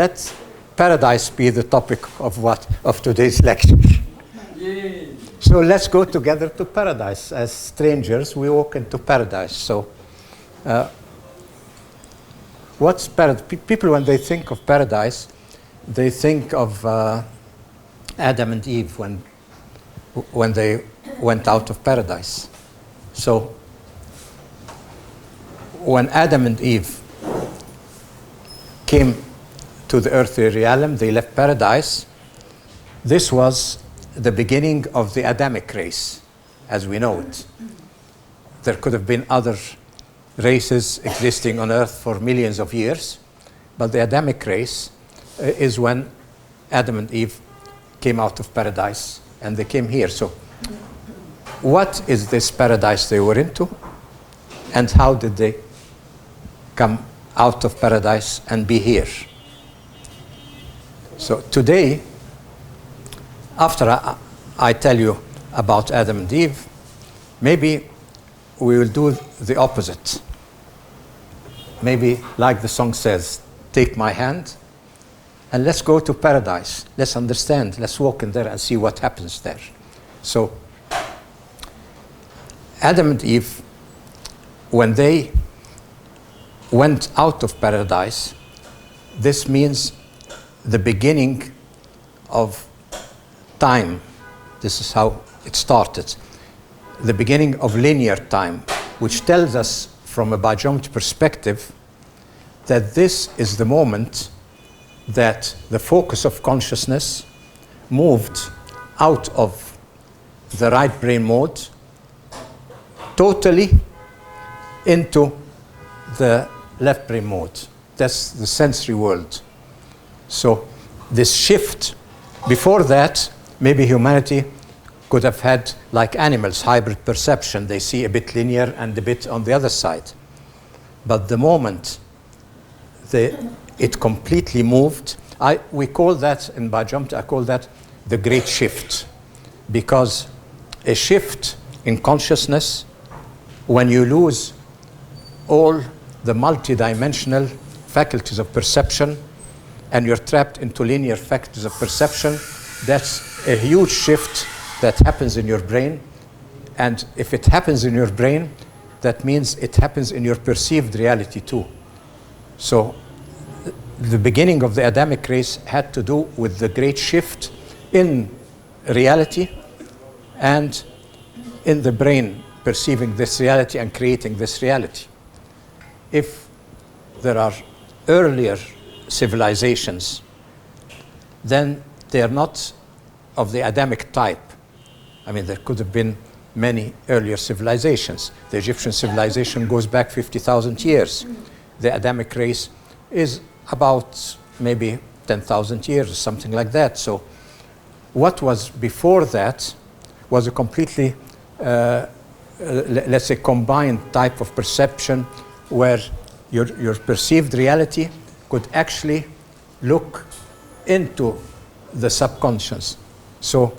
Let paradise be the topic of today's lecture. Yay. So let's go together to paradise. As strangers, we walk into paradise. So what's paradise? People, when they think of paradise, they think of Adam and Eve when they went out of paradise. So when Adam and Eve came to the earthly realm, they left paradise. This was the beginning of the Adamic race, as we know it. There could have been other races existing on earth for millions of years, but the Adamic race is when Adam and Eve came out of paradise and they came here. So what is this paradise they were into, and how did they come out of paradise and be here? So today, after I tell you about Adam and Eve, maybe we will do the opposite. Maybe, like the song says, take my hand and let's go to paradise. Let's understand. Let's walk in there and see what happens there. So Adam and Eve, when they went out of paradise, this means the beginning of time. This is how it started. The beginning of linear time, which tells us from a BioGeometry perspective that this is the moment that the focus of consciousness moved out of the right brain mode totally into the left brain mode. That's the sensory world. So this shift, before that, maybe humanity could have had, like animals, hybrid perception. They see a bit linear and a bit on the other side. But the moment it completely moved, we call that, in BioGeometry, I call that the great shift. Because a shift in consciousness, when you lose all the multidimensional faculties of perception and you're trapped into linear faculties of perception, that's a huge shift that happens in your brain. And if it happens in your brain, that means it happens in your perceived reality too. So the beginning of the Adamic race had to do with the great shift in reality and in the brain perceiving this reality and creating this reality. If there are earlier civilizations, then they are not of the Adamic type. I mean, there could have been many earlier civilizations. The Egyptian civilization goes back 50,000 years. The Adamic race is about maybe 10,000 years or something like that. So what was before that was a completely, let's say, combined type of perception where your perceived reality could actually look into the subconscious. So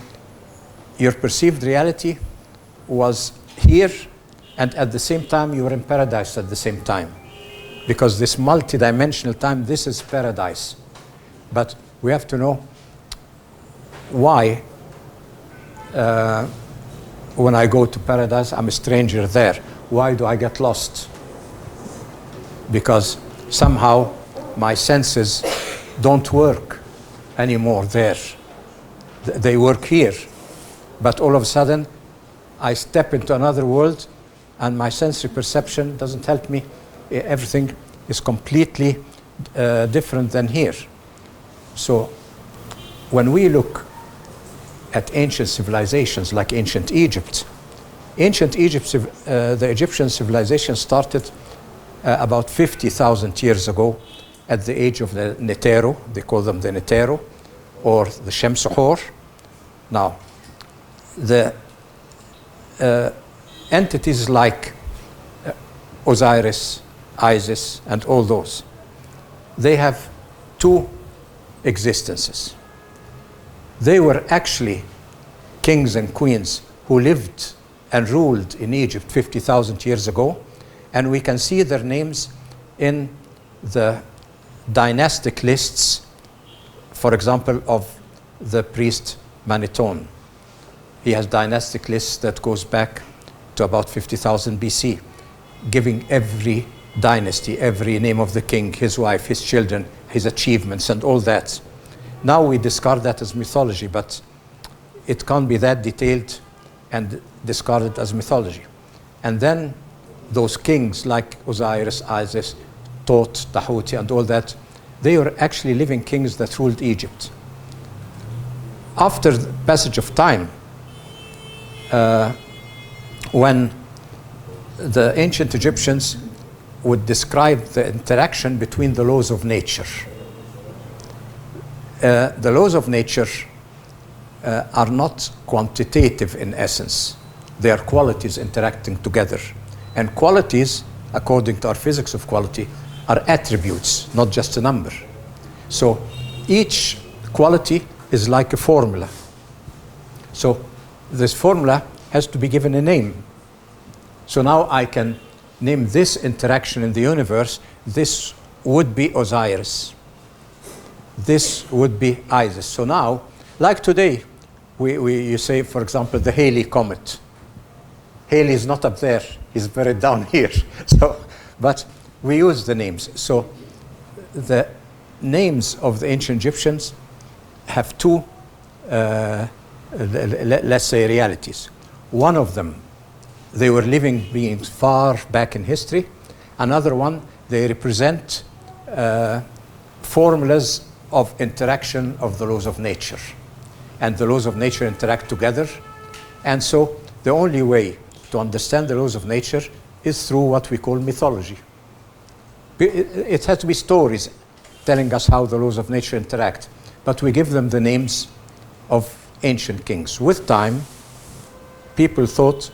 your perceived reality was here, and at the same time you were in paradise at the same time. Because this multidimensional time, this is paradise. But we have to know why when I go to paradise, I'm a stranger there. Why do I get lost? Because somehow my senses don't work anymore there. They work here. But all of a sudden, I step into another world and my sensory perception doesn't help me. Everything is completely different than here. So when we look at ancient civilizations like ancient Egypt, the Egyptian civilization started about 50,000 years ago at the age of the Netero. They call them the Netero or the Shemsuhor. Now, the entities like Osiris, Isis, and all those, they have two existences. They were actually kings and queens who lived and ruled in Egypt 50,000 years ago, and we can see their names in the dynastic lists for example, of the priest Maniton. He has dynastic lists that goes back to about 50,000 BC, giving every dynasty, every name of the king, his wife, his children, his achievements, and all that. Now we discard that as mythology, but it can't be that detailed and discarded as mythology. And then those kings like Osiris, Isis, Thoth, Tahuti, and all that, they were actually living kings that ruled Egypt. After the passage of time, when the ancient Egyptians would describe the interaction between the laws of nature. The laws of nature are not quantitative in essence. They are qualities interacting together. And qualities, according to our physics of quality, are attributes, not just a number. So each quality is like a formula. So this formula has to be given a name. So now I can name this interaction in the universe. This would be Osiris. This would be Isis. So now, like today, you say, for example, the Halley comet. Halley is not up there. He's buried down here. So, but we use the names. So the names of the ancient Egyptians have two, let's say, realities. One of them, they were living beings far back in history. Another one, they represent formulas of interaction of the laws of nature. And the laws of nature interact together. And so the only way to understand the laws of nature is through what we call mythology. It has to be stories telling us how the laws of nature interact. But we give them the names of ancient kings. With time, people thought,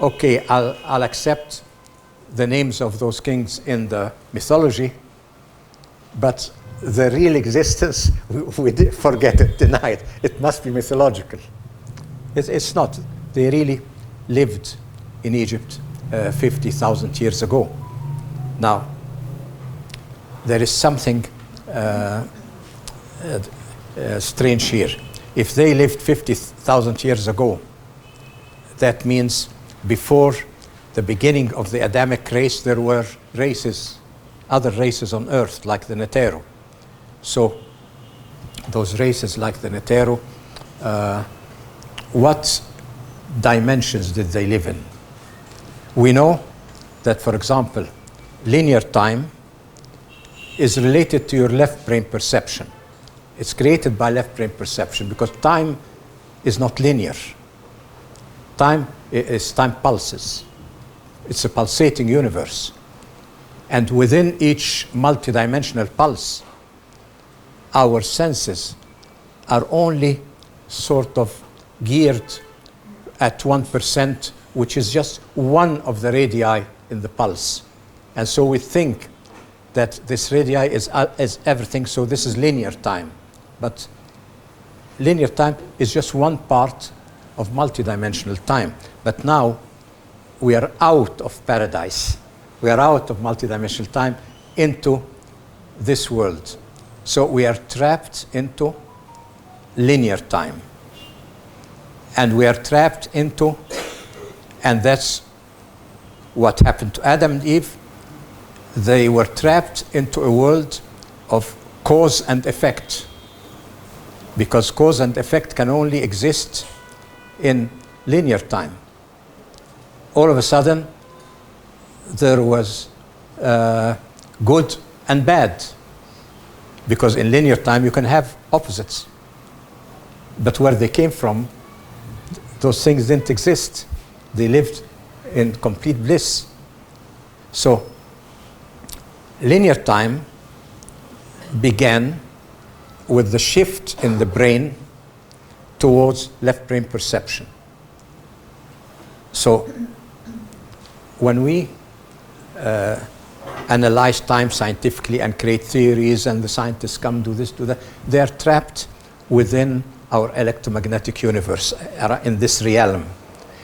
okay, I'll accept the names of those kings in the mythology, but the real existence, we forget it, deny it. It must be mythological. It's not. They really lived in Egypt 50,000 years ago. Now, there is something strange here. If they lived 50,000 years ago, that means before the beginning of the Adamic race, there were races, other races on Earth, like the Netero. So those races like the Netero, what dimensions did they live in? We know that, for example, linear time is related to your left brain perception. It's created by left brain perception because time is not linear. Time is time pulses. It's a pulsating universe. And within each multidimensional pulse, our senses are only sort of geared at 1%, which is just one of the radii in the pulse. And so we think that this radii is everything, so this is linear time. But linear time is just one part of multidimensional time. But now we are out of paradise. We are out of multidimensional time into this world. So we are trapped into linear time. And we are trapped into, and that's what happened to Adam and Eve. They were trapped into a world of cause and effect. Because cause and effect can only exist in linear time. All of a sudden, there was good and bad. Because in linear time, you can have opposites. But where they came from, those things didn't exist. They lived in complete bliss. So, linear time began with the shift in the brain towards left brain perception. So, when we analyze time scientifically and create theories, and the scientists come do this, do that, they are trapped within our electromagnetic universe, in this realm.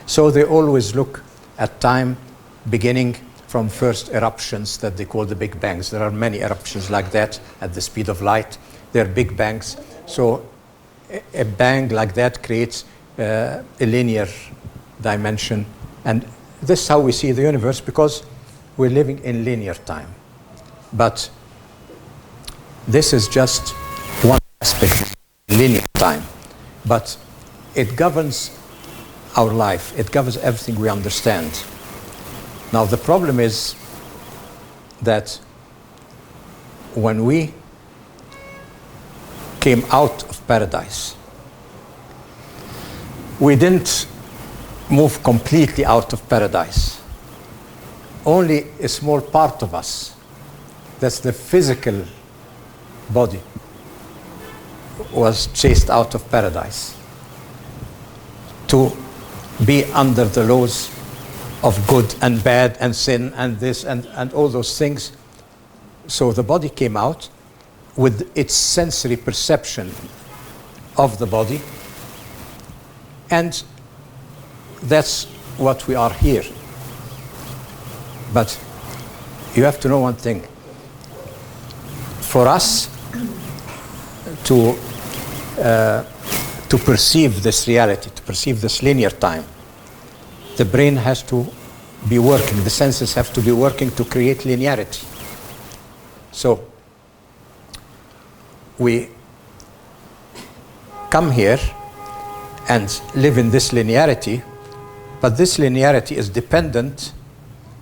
So they always look at time beginning from first eruptions that they call the Big Bangs. There are many eruptions like that at the speed of light. They're Big Bangs. So a bang like that creates a linear dimension. And this is how we see the universe, because we're living in linear time. But this is just one aspect, linear time. But it governs our life. It governs everything we understand. Now, the problem is that when we came out of paradise, we didn't move completely out of paradise. Only a small part of us, that's the physical body, was chased out of paradise to be under the laws of good and bad and sin and this and all those things. So the body came out with its sensory perception of the body, and that's what we are here. But you have to know one thing. For us to perceive this reality, to perceive this linear time, the brain has to be working, the senses have to be working to create linearity. So we come here and live in this linearity, but this linearity is dependent,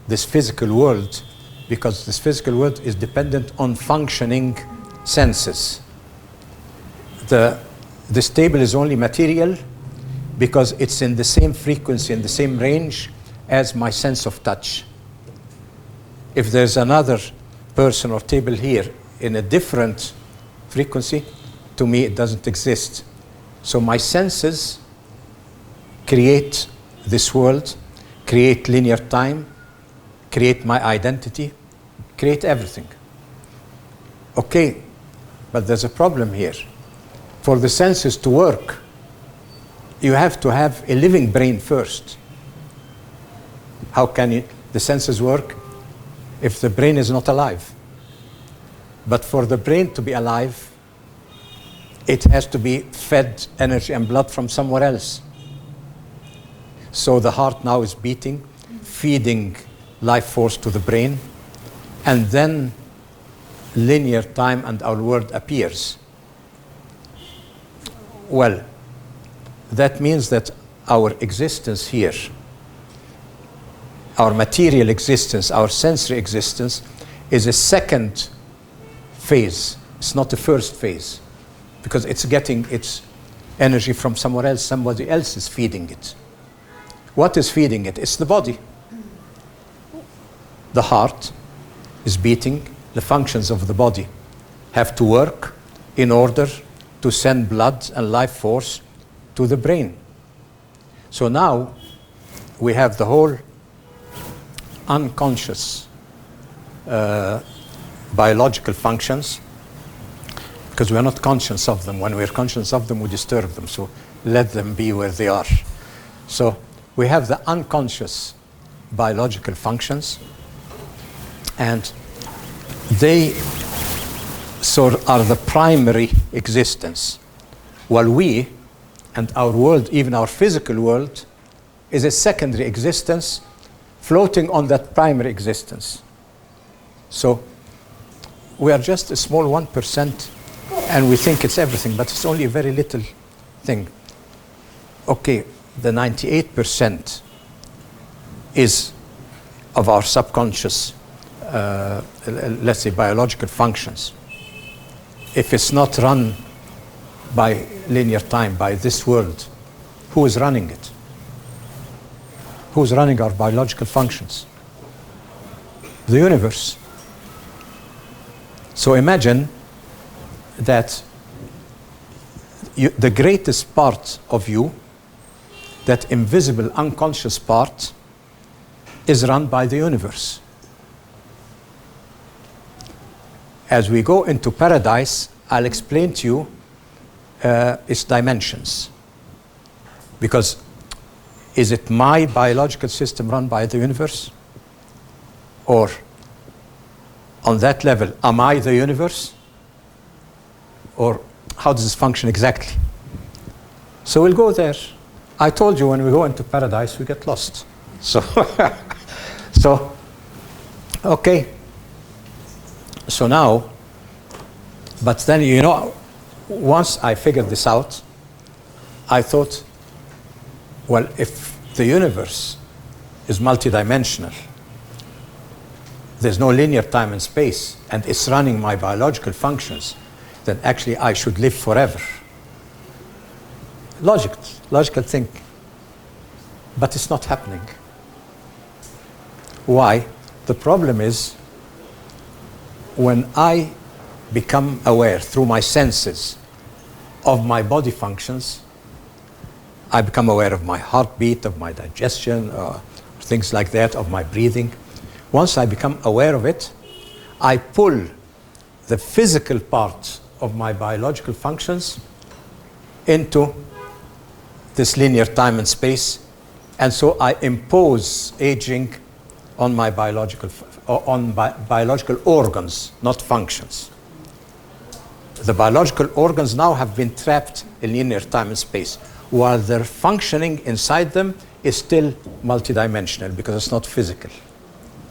this physical world, because this physical world is dependent on functioning senses. This table is only material because it's in the same frequency, in the same range as my sense of touch. If there's another person or table here in a different frequency, to me it doesn't exist. So my senses create this world, create linear time, create my identity, create everything. Okay, but there's a problem here. For the senses to work, you have to have a living brain first. How can the senses work if the brain is not alive? But for the brain to be alive, it has to be fed energy and blood from somewhere else. So the heart now is beating, feeding life force to the brain, and then linear time and our world appears. Well, that means that our existence here, our material existence, our sensory existence, is a second phase. It's not the first phase, because it's getting its energy from somewhere else. Somebody else is feeding it. What is feeding it? It's the body. The heart is beating. The functions of the body have to work in order to send blood and life force to the brain. So now we have the whole unconscious biological functions, because we are not conscious of them. When we are conscious of them, we disturb them. So let them be where they are. So we have the unconscious biological functions, and they are the primary existence, while we and our world, even our physical world, is a secondary existence floating on that primary existence. So we are just a small 1%, and we think it's everything, but it's only a very little thing. Okay, the 98% is of our subconscious, let's say, biological functions. If it's not run by linear time, by this world, who is running it? Who's running our biological functions? The universe. So imagine that the greatest part of you, that invisible, unconscious part, is run by the universe. As we go into paradise, I'll explain to you its dimensions. Because is it my biological system run by the universe? Or on that level, am I the universe? Or how does this function exactly? So we'll go there. I told you when we go into paradise, we get lost. So, so okay. So now, but then, you know, once I figured this out, I thought, well, if the universe is multidimensional, there's no linear time and space, and it's running my biological functions, then actually I should live forever. Logical thing. But it's not happening. Why? The problem is when I become aware through my senses of my body functions, I become aware of my heartbeat, of my digestion, things like that, of my breathing. Once I become aware of it, I pull the physical part of my biological functions into this linear time and space, and so I impose aging on my biological organs, not functions. The biological organs now have been trapped in linear time and space, while their functioning inside them is still multidimensional because it's not physical.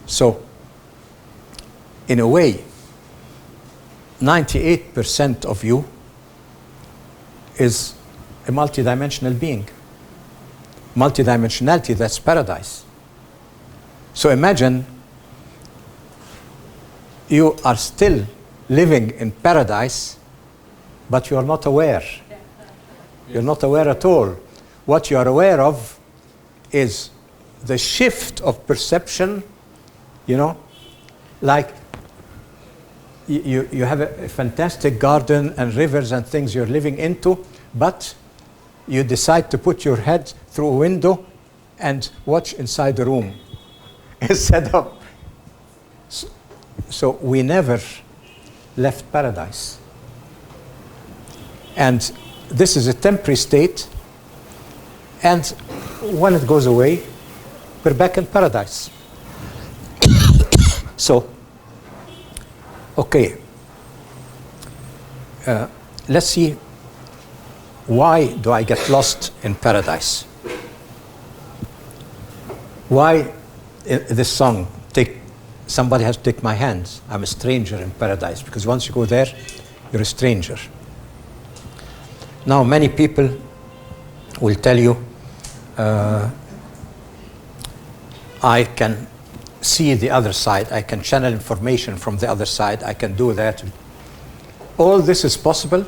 So, in a way, 98% of you is a multidimensional being. Multidimensionality, that's paradise. So imagine you are still living in paradise, but you are not aware. You're not aware at all. What you are aware of is the shift of perception, you know, like you have a fantastic garden and rivers and things you're living into, but you decide to put your head through a window and watch inside the room instead of. So we never left paradise. And this is a temporary state, and when it goes away, we're back in paradise. So, okay, let's see, why do I get lost in paradise? Why this song, somebody has to take my hand, I'm a stranger in paradise, because once you go there, you're a stranger. Now, many people will tell you, I can see the other side, I can channel information from the other side, I can do that. All this is possible,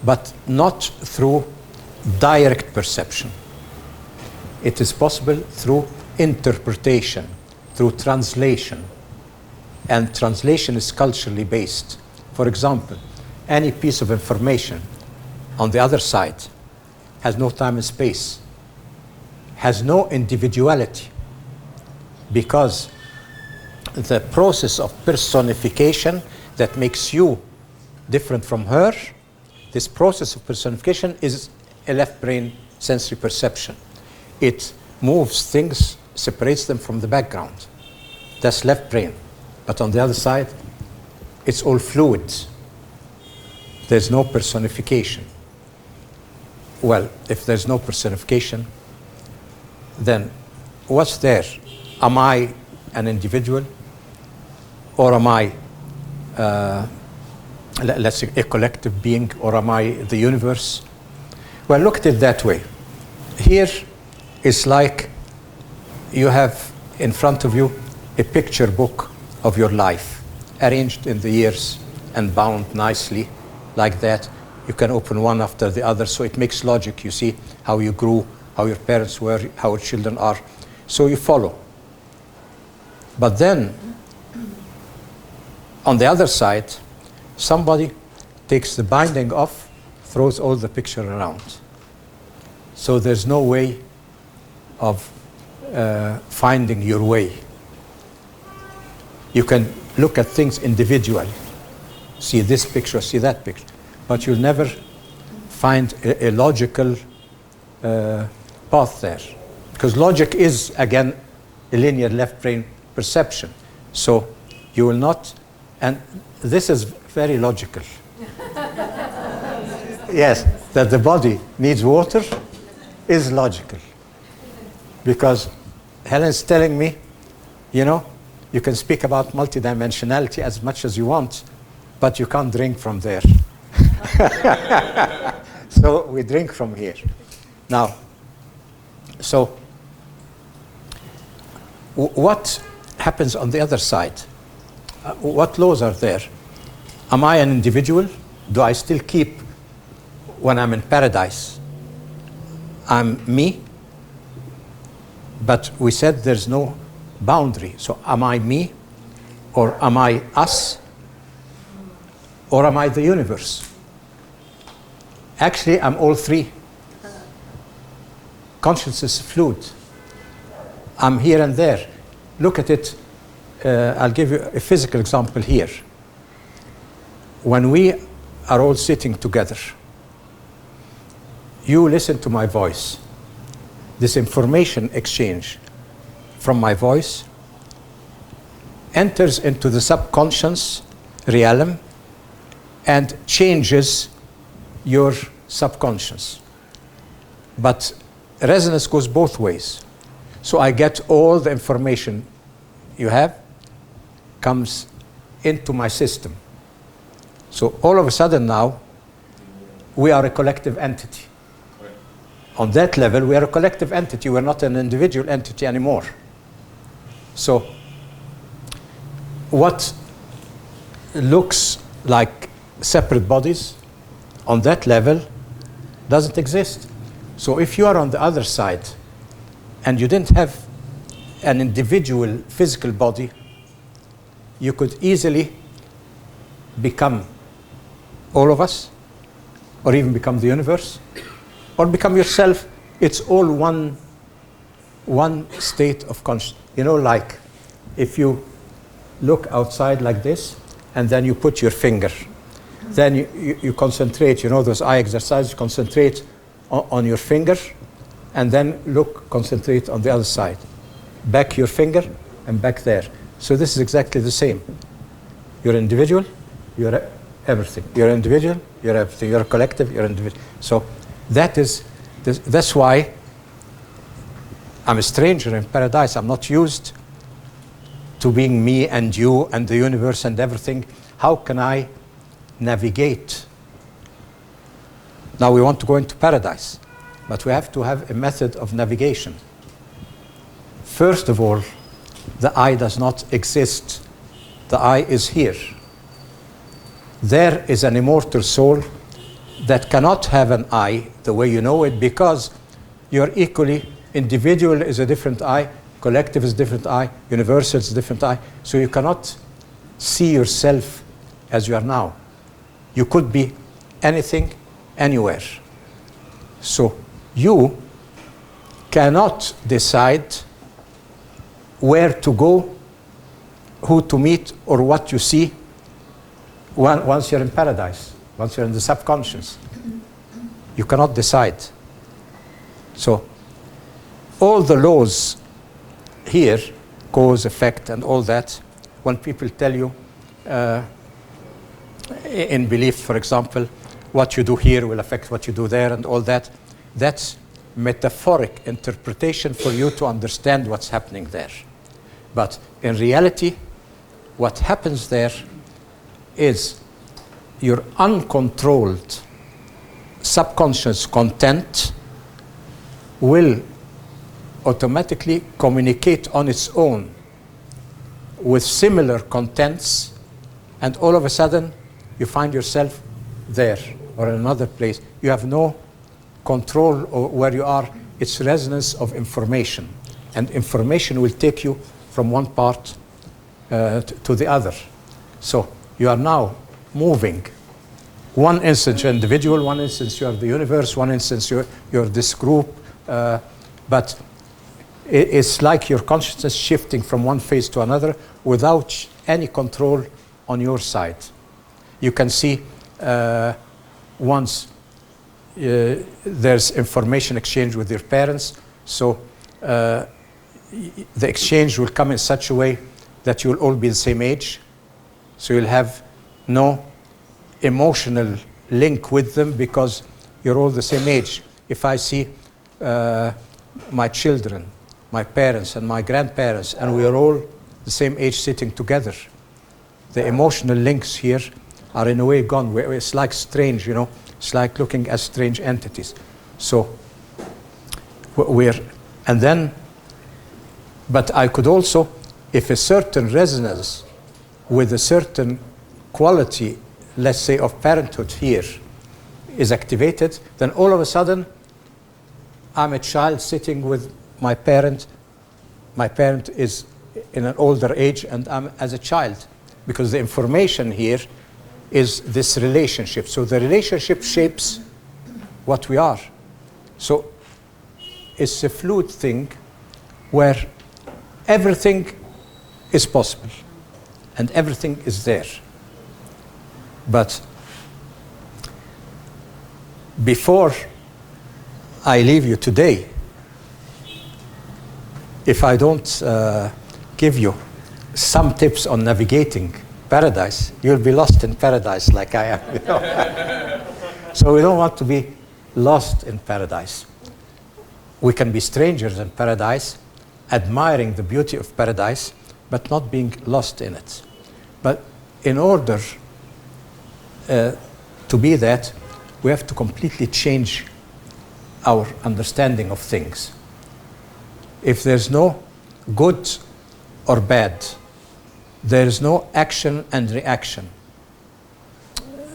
but not through direct perception. It is possible through interpretation, through translation. And translation is culturally based. For example, any piece of information on the other side has no time and space, has no individuality, because the process of personification that makes you different from her, this process of personification is a left brain sensory perception. It moves things, separates them from the background. That's left brain. But on the other side, it's all fluid. There's no personification. Well, if there's no personification, then what's there? Am I an individual? Or am I, let's say, a collective being? Or am I the universe? Well, look at it that way. Here is like you have in front of you a picture book of your life, arranged in the years and bound nicely like that. You can open one after the other, so it makes logic. You see how you grew, how your parents were, how your children are. So you follow. But then, on the other side, somebody takes the binding off, throws all the picture around. So there's no way of finding your way. You can look at things individually, see this picture, see that picture, but you'll never find a logical path there. Because logic is, again, a linear left brain perception. So you will not, and this is very logical. yes, that the body needs water is logical. Because Helen's telling me, you know, you can speak about multidimensionality as much as you want, but you can't drink from there. So we drink from here. Now, so what happens on the other side? What laws are there? Am I an individual? Do I still keep, when I'm in paradise, I'm me? But we said there's no boundary. So am I me? Or am I us? Or am I the universe? Actually, I'm all three. Consciousness is fluid. I'm here and there. Look at it. I'll give you a physical example here. When we are all sitting together, you listen to my voice. This information exchange from my voice enters into the subconscious realm and changes your subconscious. But resonance goes both ways. So I get all the information you have comes into my system. So all of a sudden now, we are a collective entity. On that level, we are a collective entity. We're not an individual entity anymore. So what looks like separate bodies on that level doesn't exist. So if you are on the other side and you didn't have an individual physical body, you could easily become all of us, or even become the universe, or become yourself. It's all one state of consciousness. You know, like if you look outside like this, and then you put your finger, then you concentrate, you know, those eye exercises, concentrate on your finger, and then concentrate on the other side. Back your finger, and back there. So this is exactly the same. You're an individual, you're everything. You're an individual, you're everything. You're a collective, you're an individual. So that's why I'm a stranger in paradise. I'm not used to being me and you and the universe and everything. How can I navigate? Now we want to go into paradise, but we have to have a method of navigation. First of all, the I does not exist. The I is here. There is an immortal soul that cannot have an I the way you know it, because you're equally, individual is a different I, collective is a different I, universal is a different I. So you cannot see yourself as you are now. You could be anything, anywhere. So you cannot decide where to go, who to meet, or what you see once you're in paradise, once you're in the subconscious. You cannot decide. So all the laws here, cause, effect, and all that, when people tell you in belief, for example, what you do here will affect what you do there and all that, that's metaphoric interpretation for you to understand what's happening there. But in reality, what happens there is your uncontrolled subconscious content will automatically communicate on its own with similar contents, and all of a sudden you find yourself there or in another place. You have no control over where you are. It's resonance of information, and information will take you from one part to the other. So you are now moving. One instance you're individual, one instance you are the universe, one instance you're this group, but it's like your consciousness shifting from one phase to another without any control on your side. You can see once there's information exchange with your parents, so the exchange will come in such a way that you'll all be the same age, so you'll have no emotional link with them because you're all the same age. If I see my children, my parents and my grandparents, and we are all the same age sitting together, the emotional links here are in a way gone. It's like strange, you know. It's like looking at strange entities. So and then, but I could also, if a certain resonance with a certain quality, let's say of parenthood here, is activated, then all of a sudden, I'm a child sitting with my parent. My parent is in an older age, and I'm as a child, because the information here is this relationship. So the relationship shapes what we are. So it's a fluid thing where everything is possible and everything is there. But before I leave you today, if I don't give you some tips on navigating paradise, you'll be lost in paradise like I am. You know? So we don't want to be lost in paradise. We can be strangers in paradise, admiring the beauty of paradise, but not being lost in it. But in order to be that, we have to completely change our understanding of things. If there's no good or bad, there is no action and reaction.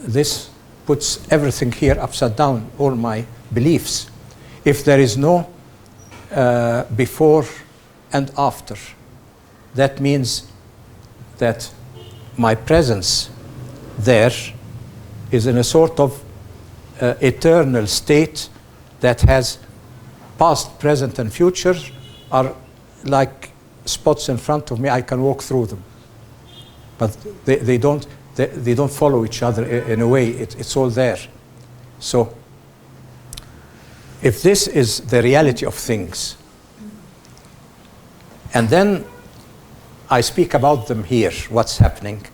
This puts everything here upside down, all my beliefs. If there is no before and after, that means that my presence there is in a sort of eternal state that has past, present, and future are like spots in front of me. I can walk through them, but they don't follow each other in a way. It's all there. So if this is the reality of things, and then I speak about them here, what's happening,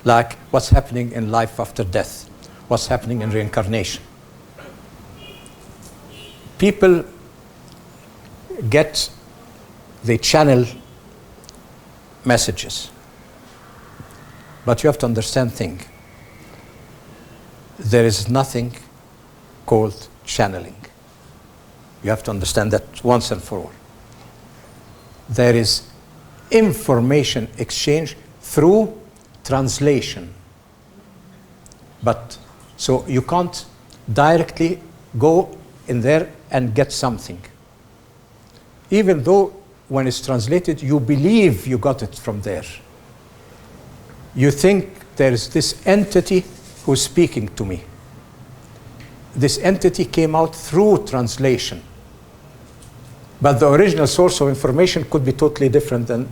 like what's happening in life after death, what's happening in reincarnation. People they channel messages. But you have to understand thing. There is nothing called channeling. You have to understand that once and for all. There is information exchange through translation. But so you can't directly go in there and get something. Even though when it's translated, you believe you got it from there. You think there is this entity who's speaking to me. This entity came out through translation. But the original source of information could be totally different than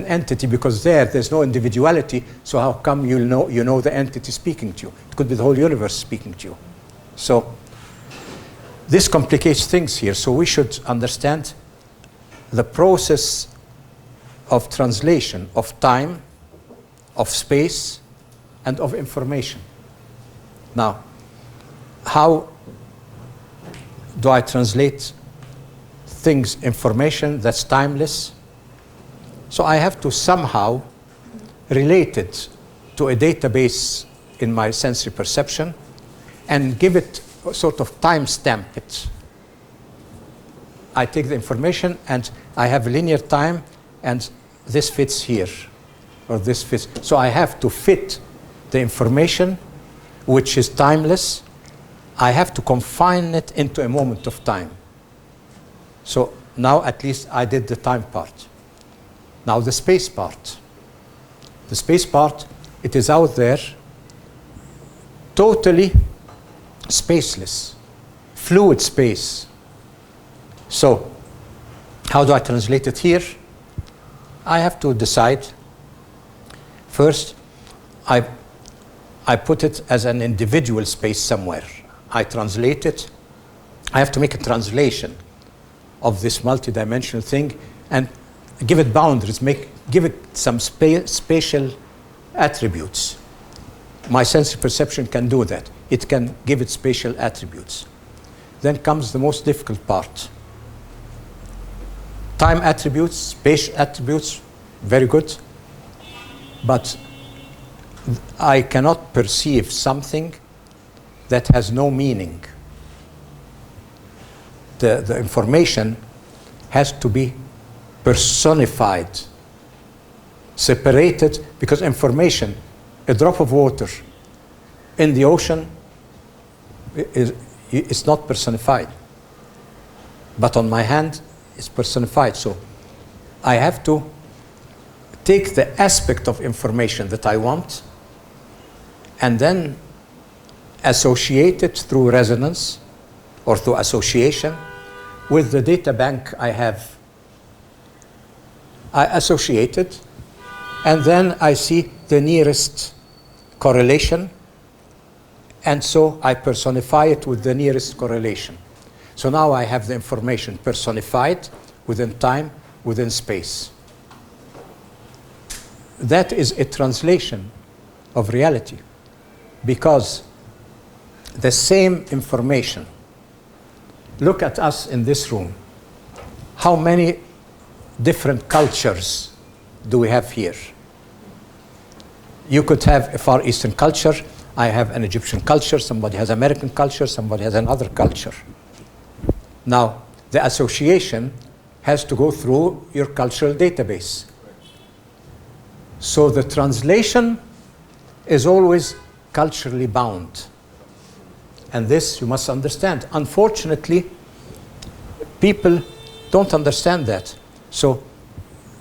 entity, because there's no individuality, so how come you know the entity speaking to you? It could be the whole universe speaking to you. So this complicates things here, so we should understand the process of translation, of time, of space, and of information. Now, how do I translate things, information that's timeless? So I have to somehow relate it to a database in my sensory perception and give it a sort of timestamp it. I take the information and I have linear time, and this fits here, or this fits. So I have to fit the information, which is timeless. I have to confine it into a moment of time. So now at least I did the time part. Now the space part. The space part, it is out there, totally spaceless, fluid space. So how do I translate it here? I have to decide. First, I put it as an individual space somewhere. I translate it. I have to make a translation of this multidimensional thing and give it boundaries, give it some spatial attributes. My sensory perception can do that. it can give it spatial attributes. Then comes the most difficult part. Time attributes, space attributes, very good. But I cannot perceive something that has no meaning. The information has to be personified, separated, because information, a drop of water in the ocean is not personified. But on my hand, it's personified. So I have to take the aspect of information that I want and then associate it through resonance or through association with the data bank I have. I associate it, and then I see the nearest correlation, and so I personify it with the nearest correlation. So now I have the information personified within time, within space. That is a translation of reality, because the same information, look at us in this room. How many different cultures do we have here? You could have a Far Eastern culture, I have an Egyptian culture, somebody has American culture, somebody has another culture. Now, the association has to go through your cultural database. So the translation is always culturally bound. And this you must understand. Unfortunately, people don't understand that. So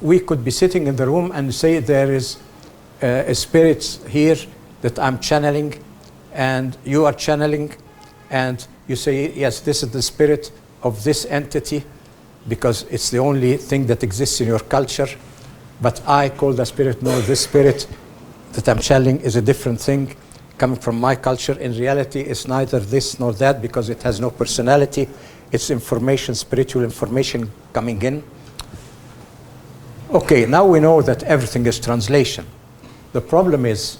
we could be sitting in the room and say there is a spirit here that I'm channeling, and you are channeling, and you say, yes, this is the spirit of this entity because it's the only thing that exists in your culture. But I call the spirit, no, this spirit that I'm channeling is a different thing coming from my culture. In reality, it's neither this nor that because it has no personality. It's information, spiritual information coming in. Okay, now we know that everything is translation. The problem is,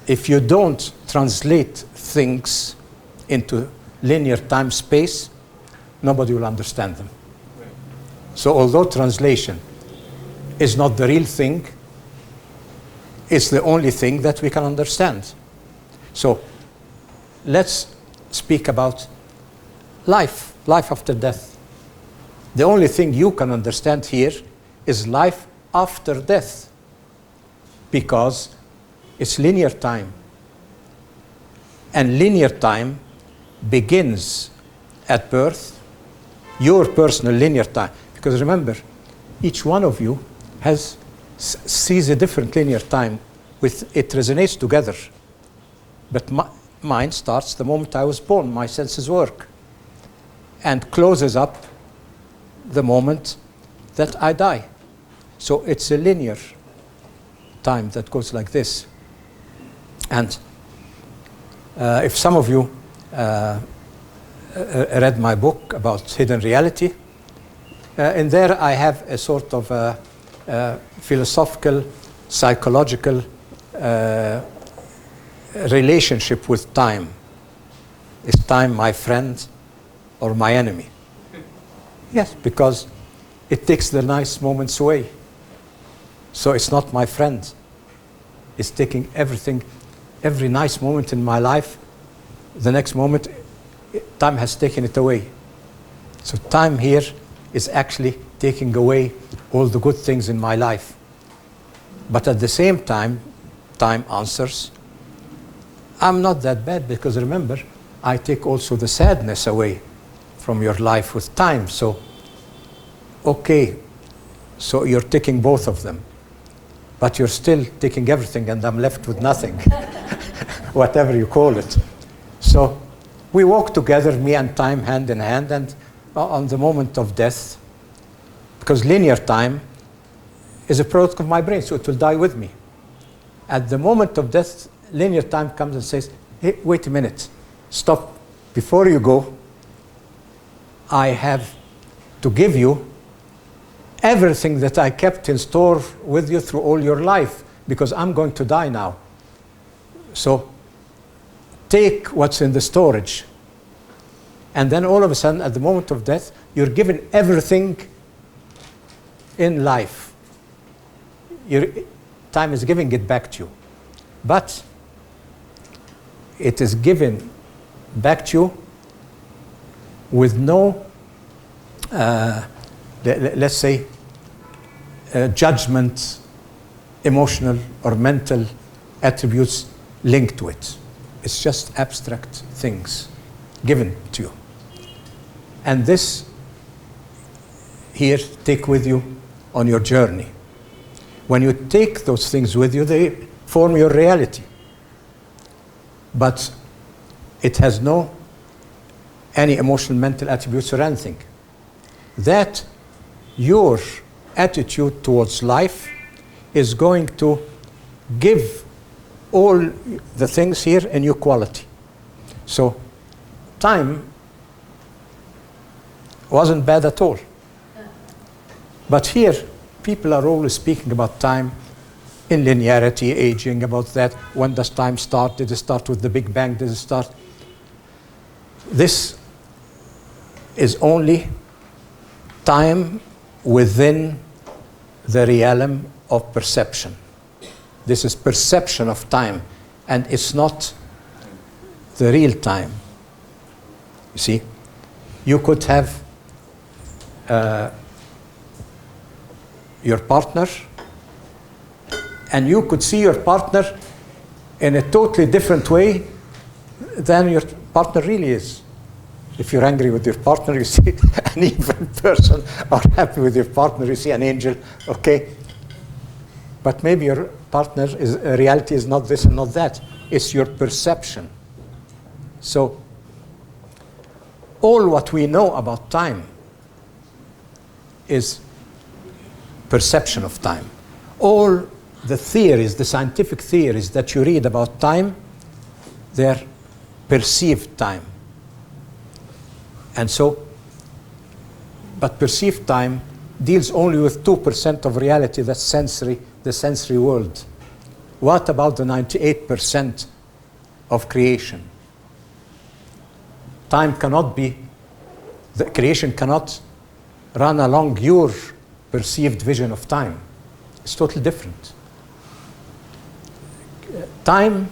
if you don't translate things into linear time-space, nobody will understand them. So although translation is not the real thing, it's the only thing that we can understand. So let's speak about life, life after death. The only thing you can understand here is life after death, because it's linear time. And linear time begins at birth, your personal linear time. Because remember, each one of you sees a different linear time. It resonates together. But mine starts the moment I was born, my senses work, and closes up the moment that I die. So it's a linear time that goes like this. And if some of you read my book about hidden reality, in there I have a sort of philosophical, psychological relationship with time. Is time my friend or my enemy? Yes, because it takes the nice moments away. So it's not my friend. It's taking everything, every nice moment in my life, the next moment, time has taken it away. So time here is actually taking away all the good things in my life. But at the same time, time answers, I'm not that bad, because remember, I take also the sadness away from your life with time. So, okay, so you're taking both of them, but you're still taking everything and I'm left with nothing, whatever you call it. So we walk together, me and time, hand in hand, and on the moment of death, because linear time is a product of my brain, so it will die with me. At the moment of death, linear time comes and says, hey, wait a minute, stop. Before you go, I have to give you everything that I kept in store with you through all your life, because I'm going to die now. So take what's in the storage. And then all of a sudden, at the moment of death, you're given everything in life. Time is giving it back to you. But it is given back to you with no, let's say, judgment, emotional or mental attributes linked to it. It's just abstract things given to you. And this here, take with you on your journey. When you take those things with you, they form your reality. But it has no any emotional, mental attributes or anything. That your attitude towards life is going to give all the things here a new quality. So time wasn't bad at all. But here, people are always speaking about time in linearity, aging, about that. When does time start? Did it start with the Big Bang? Did it start? This is only time within the realm of perception. This is perception of time, and it's not the real time. You see, you could have your partner, and you could see your partner in a totally different way than your partner really is. If you're angry with your partner, you see an evil person, or happy with your partner, you see an angel, okay? But maybe your partner's reality is not this and not that. It's your perception. So all what we know about time is perception of time. All the theories, the scientific theories that you read about time, they're perceived time. And so, but perceived time deals only with 2% of reality, that's sensory, the sensory world. What about the 98% of creation? Time cannot be, the creation cannot run along your perceived vision of time. It's totally different. Time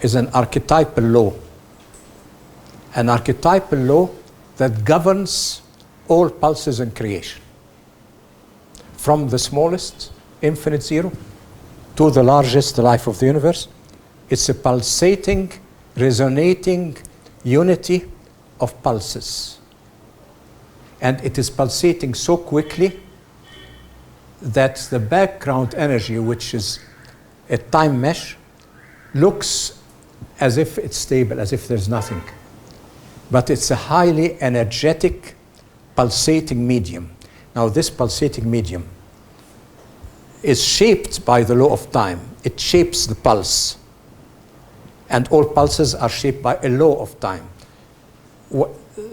is an archetypal law. An archetypal law that governs all pulses in creation. From the smallest, infinite zero, to the largest, the life of the universe. It's a pulsating, resonating unity of pulses. And it is pulsating so quickly that the background energy, which is a time mesh, looks as if it's stable, as if there's nothing. But it's a highly energetic, pulsating medium. Now, this pulsating medium is shaped by the law of time. It shapes the pulse. And all pulses are shaped by a law of time.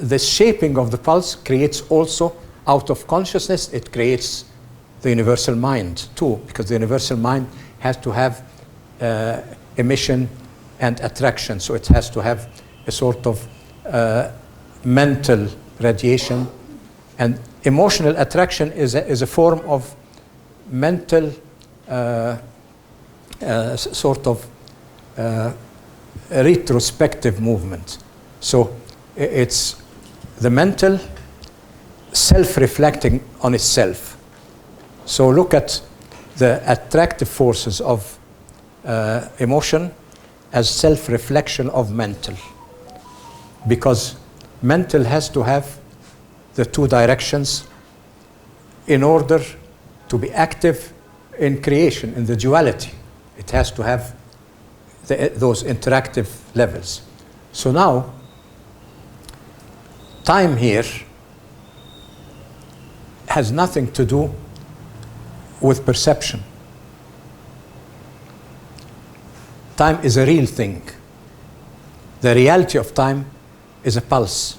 The shaping of the pulse creates also, out of consciousness, it creates the universal mind too, because the universal mind has to have emission and attraction. So it has to have a sort of mental radiation, and emotional attraction is a form of mental sort of retrospective movement. So it's the mental self-reflecting on itself. So look at the attractive forces of emotion as self-reflection of mental. Because mental has to have the two directions in order to be active in creation, in the duality. It has to have those interactive levels. So now, time here has nothing to do with perception. Time is a real thing. The reality of time is a pulse,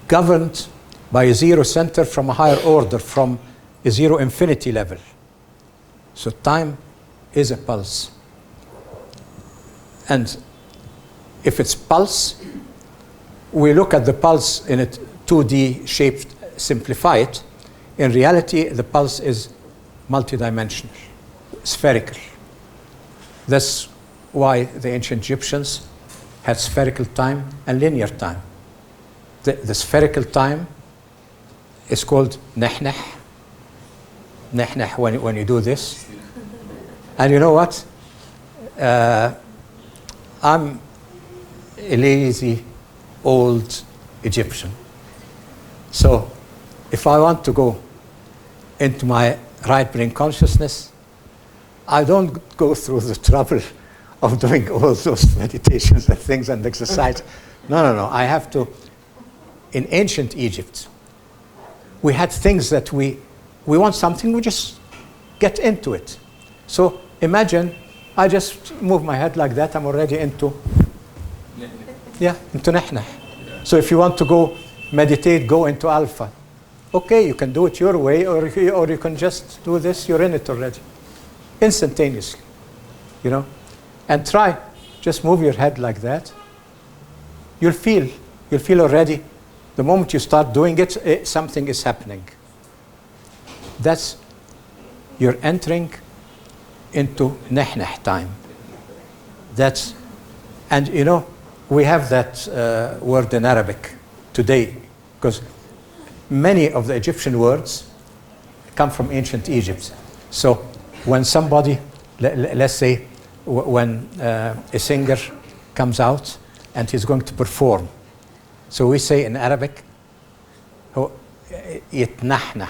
governed by a zero center from a higher order, from a zero infinity level. So time is a pulse. And if it's pulse, we look at the pulse in a 2D shaped, simplify it. In reality, the pulse is multidimensional, spherical. That's why the ancient Egyptians had spherical time and linear time. The spherical time is called nahnah. Nahnah when you do this. And you know what? I'm a lazy old Egyptian. So if I want to go into my right brain consciousness, I don't go through the trouble of doing all those meditations and things and exercise. No. I have to. In ancient Egypt, we had things that we want something, we just get into it. So imagine I just move my head like that, I'm already into nahnah. So if you want to go meditate, go into alpha. Okay, you can do it your way, or you can just do this, you're in it already. Instantaneously, you know. And try, just move your head like that. You'll feel already, the moment you start doing it, something is happening. That's, you're entering into nahnah time. That's, and you know, we have that word in Arabic today, because many of the Egyptian words come from ancient Egypt. So when somebody, let's say, when a singer comes out and he's going to perform, so we say in Arabic, yitnahnah.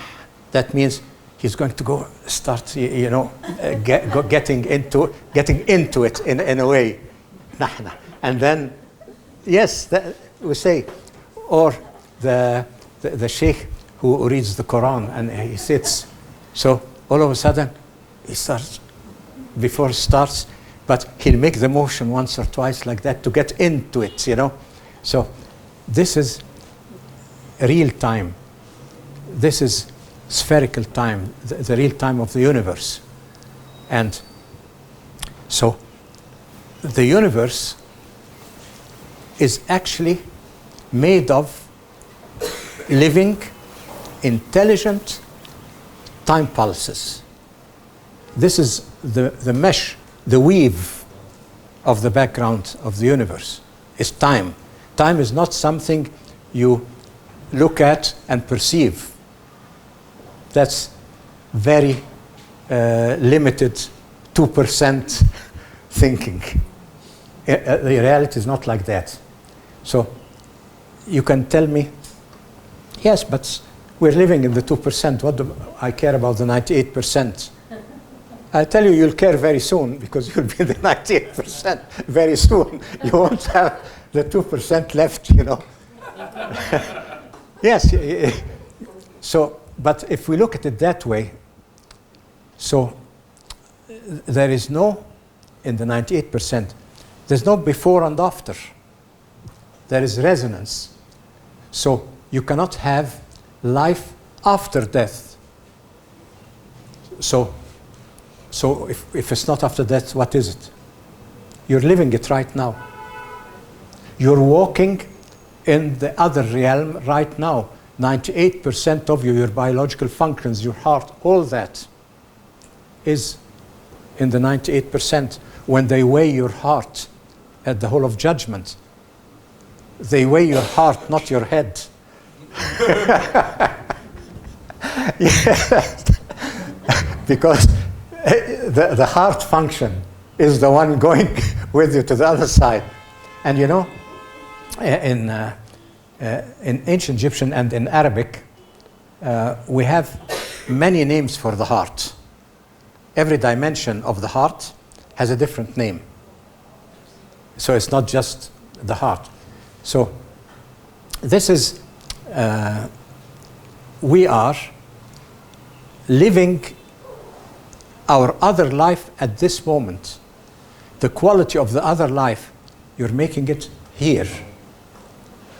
That means he's going to go start, you know, getting into it in a way, nahna. And then, yes, we say, or the sheikh who reads the Quran and he sits. So all of a sudden, he starts, before it starts, but he'll make the motion once or twice like that to get into it, you know. So this is real time. This is spherical time, the real time of the universe. And so the universe is actually made of living, intelligent time pulses. This is the mesh, the weave of the background of the universe is time. Time is not something you look at and perceive. That's very limited 2% thinking. The reality is not like that. So you can tell me, yes, but we're living in the 2%. What do I care about the 98%? I tell you, you'll care very soon, because you'll be in the 98% very soon. You won't have the 2% left, you know. Yes. So, but if we look at it that way, so there is no, in the 98%, there's no before and after. There is resonance. So you cannot have life after death. So if it's not after death, what is it? You're living it right now. You're walking in the other realm right now. 98% of you, your biological functions, your heart, all that is in the 98%. When they weigh your heart at the Hall of Judgment, they weigh your heart, not your head. Yes. Because the heart function is the one going with you to the other side. And you know, in ancient Egyptian and in Arabic, we have many names for the heart. Every dimension of the heart has a different name. So it's not just the heart. So this is, we are living our other life at this moment. The quality of the other life, you're making it here.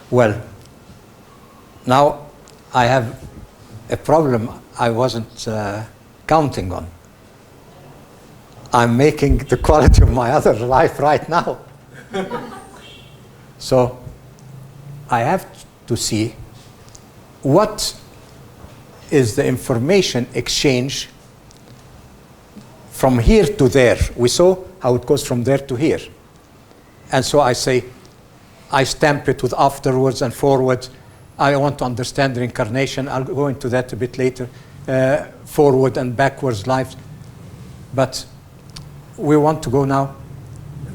Well, now I have a problem I wasn't counting on. I'm making the quality of my other life right now. So I have to see what is the information exchange from here to there. We saw how it goes from there to here. And so I say, I stamp it with afterwards and forward. I want to understand reincarnation. I'll go into that a bit later. Forward and backwards lives. But we want to go now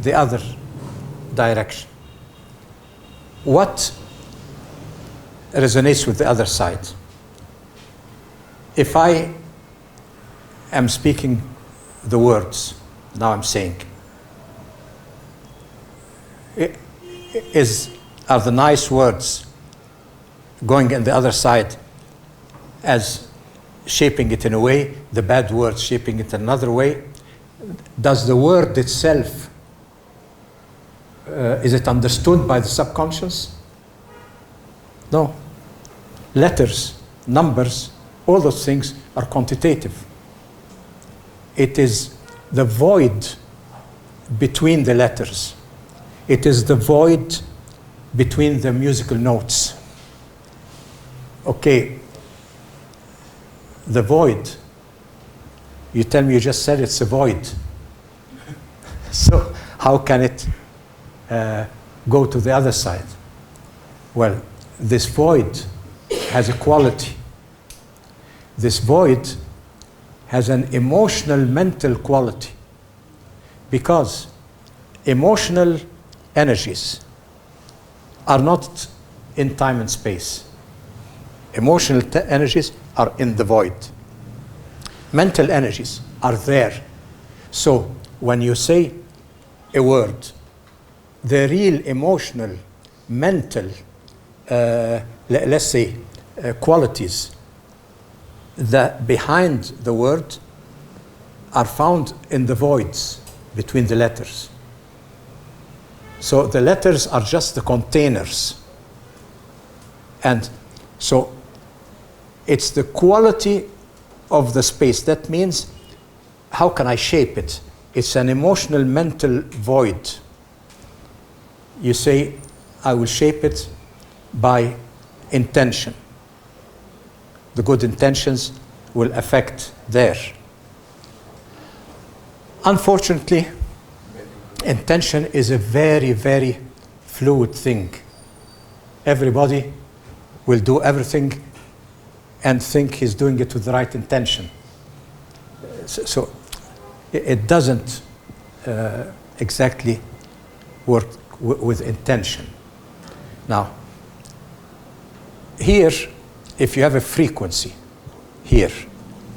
the other direction. What resonates with the other side? If I am speaking the words, now I'm saying, are the nice words going in the other side as shaping it in a way, the bad words shaping it another way? Does the word itself, is it understood by the subconscious? No. Letters, numbers, all those things are quantitative. It is the void between the letters. It is the void between the musical notes. Okay, the void, you tell me you just said it's a void. So how can it go to the other side? Well, this void has a quality. This void has an emotional, mental quality, because emotional energies are not in time and space. Emotional energies are in the void. Mental energies are there. So when you say a word, the real emotional, mental, let's say, qualities that behind the word are found in the voids between the letters. So the letters are just the containers. And so it's the quality of the space. That means, how can I shape it? It's an emotional, mental void. You say, I will shape it by intention. The good intentions will affect there. Unfortunately, intention is a very, very fluid thing. Everybody will do everything and think he's doing it with the right intention. So it doesn't exactly work with intention. Now, here, if you have a frequency here,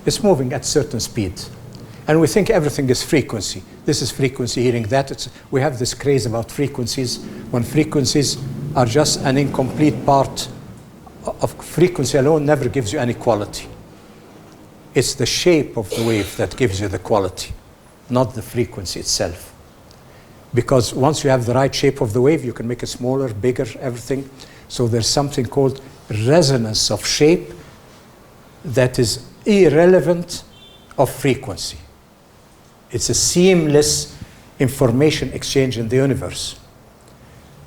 it's moving at certain speed. And we think everything is frequency. This is frequency, hearing that. We have this craze about frequencies, when frequencies are just an incomplete part of frequency alone never gives you any quality. It's the shape of the wave that gives you the quality, not the frequency itself. Because once you have the right shape of the wave, you can make it smaller, bigger, everything. So there's something called resonance of shape that is irrelevant of frequency. It's a seamless information exchange in the universe.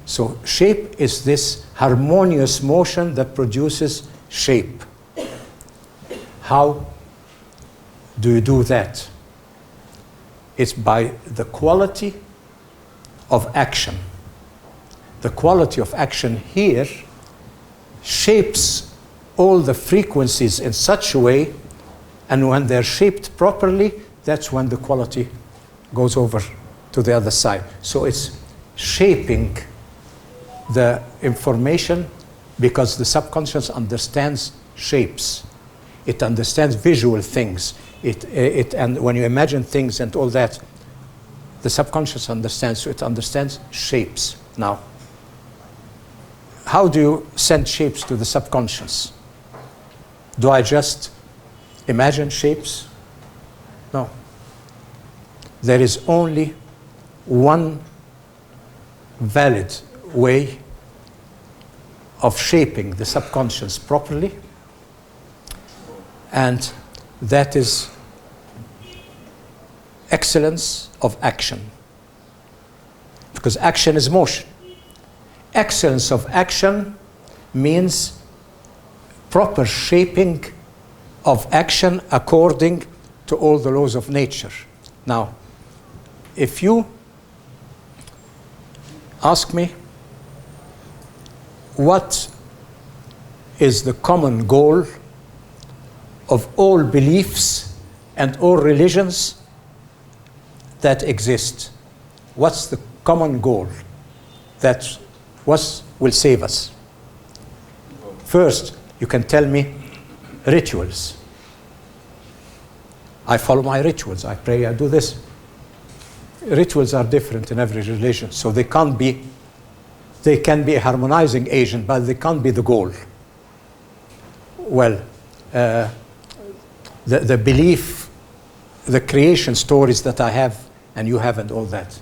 So shape is this harmonious motion that produces shape. How do you do that? It's by the quality of action. The quality of action here shapes all the frequencies in such a way, and when they're shaped properly, that's when the quality goes over to the other side. So it's shaping the information, because the subconscious understands shapes. It understands visual things. And when you imagine things and all that, the subconscious understands, so it understands shapes. Now, how do you send shapes to the subconscious? Do I just imagine shapes? No. There is only one valid way of shaping the subconscious properly, and that is excellence of action. because action is motion. Excellence of action means proper shaping of action according to all the laws of nature. Now, if you ask me what is the common goal of all beliefs and all religions that exist, what's the common goal that will save us? First, you can tell me rituals. I follow my rituals. I pray, I do this. Rituals are different in every religion, so they can be a harmonizing agent, but they can't be the goal. Well, the belief, the creation stories that I have and you have and all that,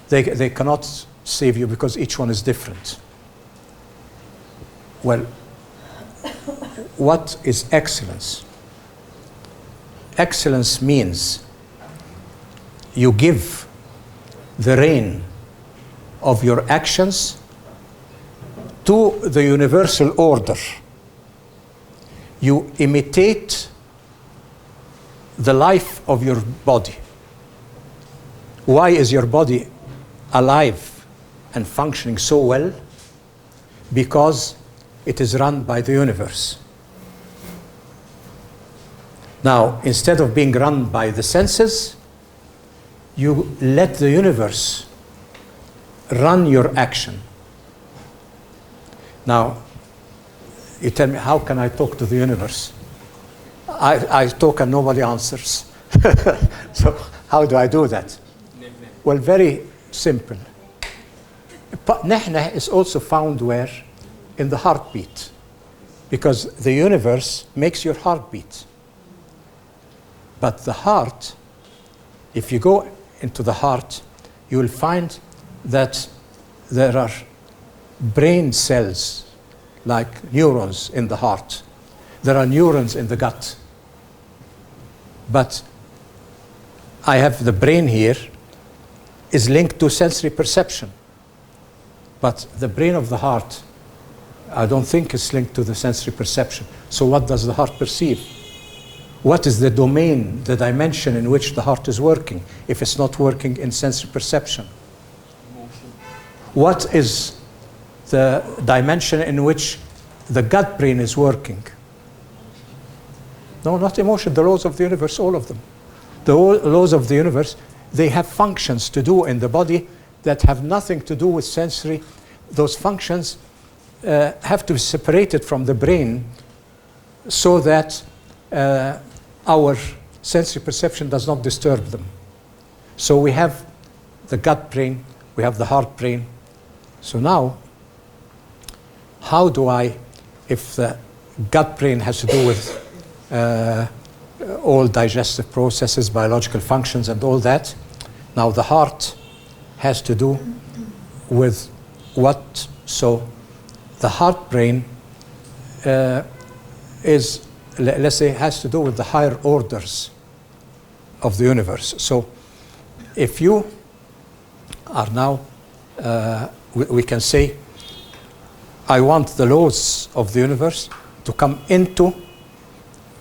they cannot save you because each one is different. Well, what is excellence? Excellence means you give the reign of your actions to the universal order. You imitate the life of your body. Why is your body alive and functioning so well? Because it is run by the universe. Now, instead of being run by the senses, you let the universe run your action. Now, you tell me, how can I talk to the universe? I talk and nobody answers. So how do I do that? Well, very simple. Nahna is also found where? In the heartbeat. Because the universe makes your heartbeat. But the heart, if you go into the heart, you will find that there are brain cells like neurons in the heart. There are neurons in the gut. But I have the brain here is linked to sensory perception. But the brain of the heart, I don't think is linked to the sensory perception. So what does the heart perceive? What is the domain, the dimension in which the heart is working, if it's not working in sensory perception? Emotion. What is the dimension in which the gut brain is working? No, not emotion, the laws of the universe, all of them. The laws of the universe, they have functions to do in the body that have nothing to do with sensory. Those functions have to be separated from the brain so that our sensory perception does not disturb them. So we have the gut brain, we have the heart brain. So now, how do I, if the gut brain has to do with all digestive processes, biological functions and all that, now the heart has to do with what? So the heart brain is, let's say, has to do with the higher orders of the universe. So if you are now, we can say, I want the laws of the universe to come into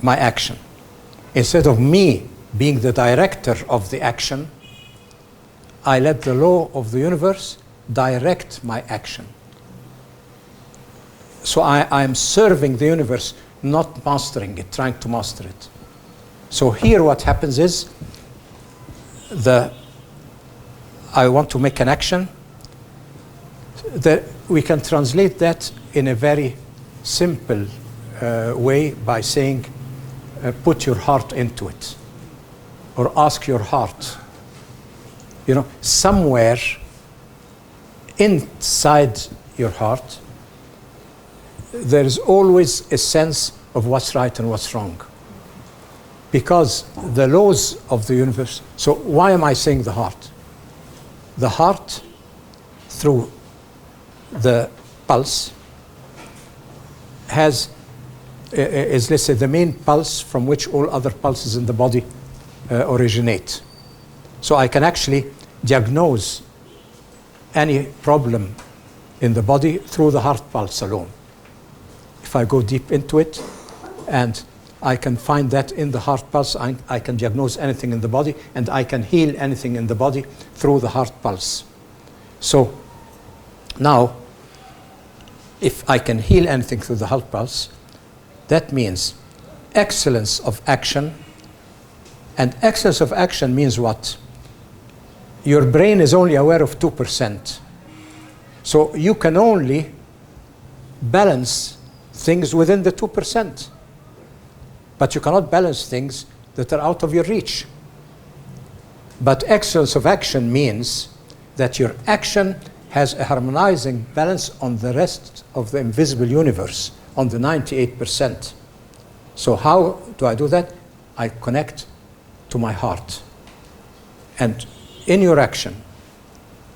my action. Instead of me being the director of the action, I let the law of the universe direct my action. So I am serving the universe, not mastering it, trying to master it. So here what happens is, I want to make an action. We can translate that in a very simple way by saying, put your heart into it, or ask your heart. You know, somewhere inside your heart, there is always a sense of what's right and what's wrong. Because the laws of the universe, so why am I saying the heart? The heart, through the pulse, is, let's say, the main pulse from which all other pulses in the body originate. So I can actually diagnose any problem in the body through the heart pulse alone. If I go deep into it, and I can find that in the heart pulse, I can diagnose anything in the body, and I can heal anything in the body through the heart pulse. So now, if I can heal anything through the heart pulse, that means excellence of action. And excellence of action means what? Your brain is only aware of 2%. So you can only balance things within the 2%. But you cannot balance things that are out of your reach. But excellence of action means that your action has a harmonizing balance on the rest of the invisible universe, on the 98%. So how do I do that? I connect to my heart. And in your action,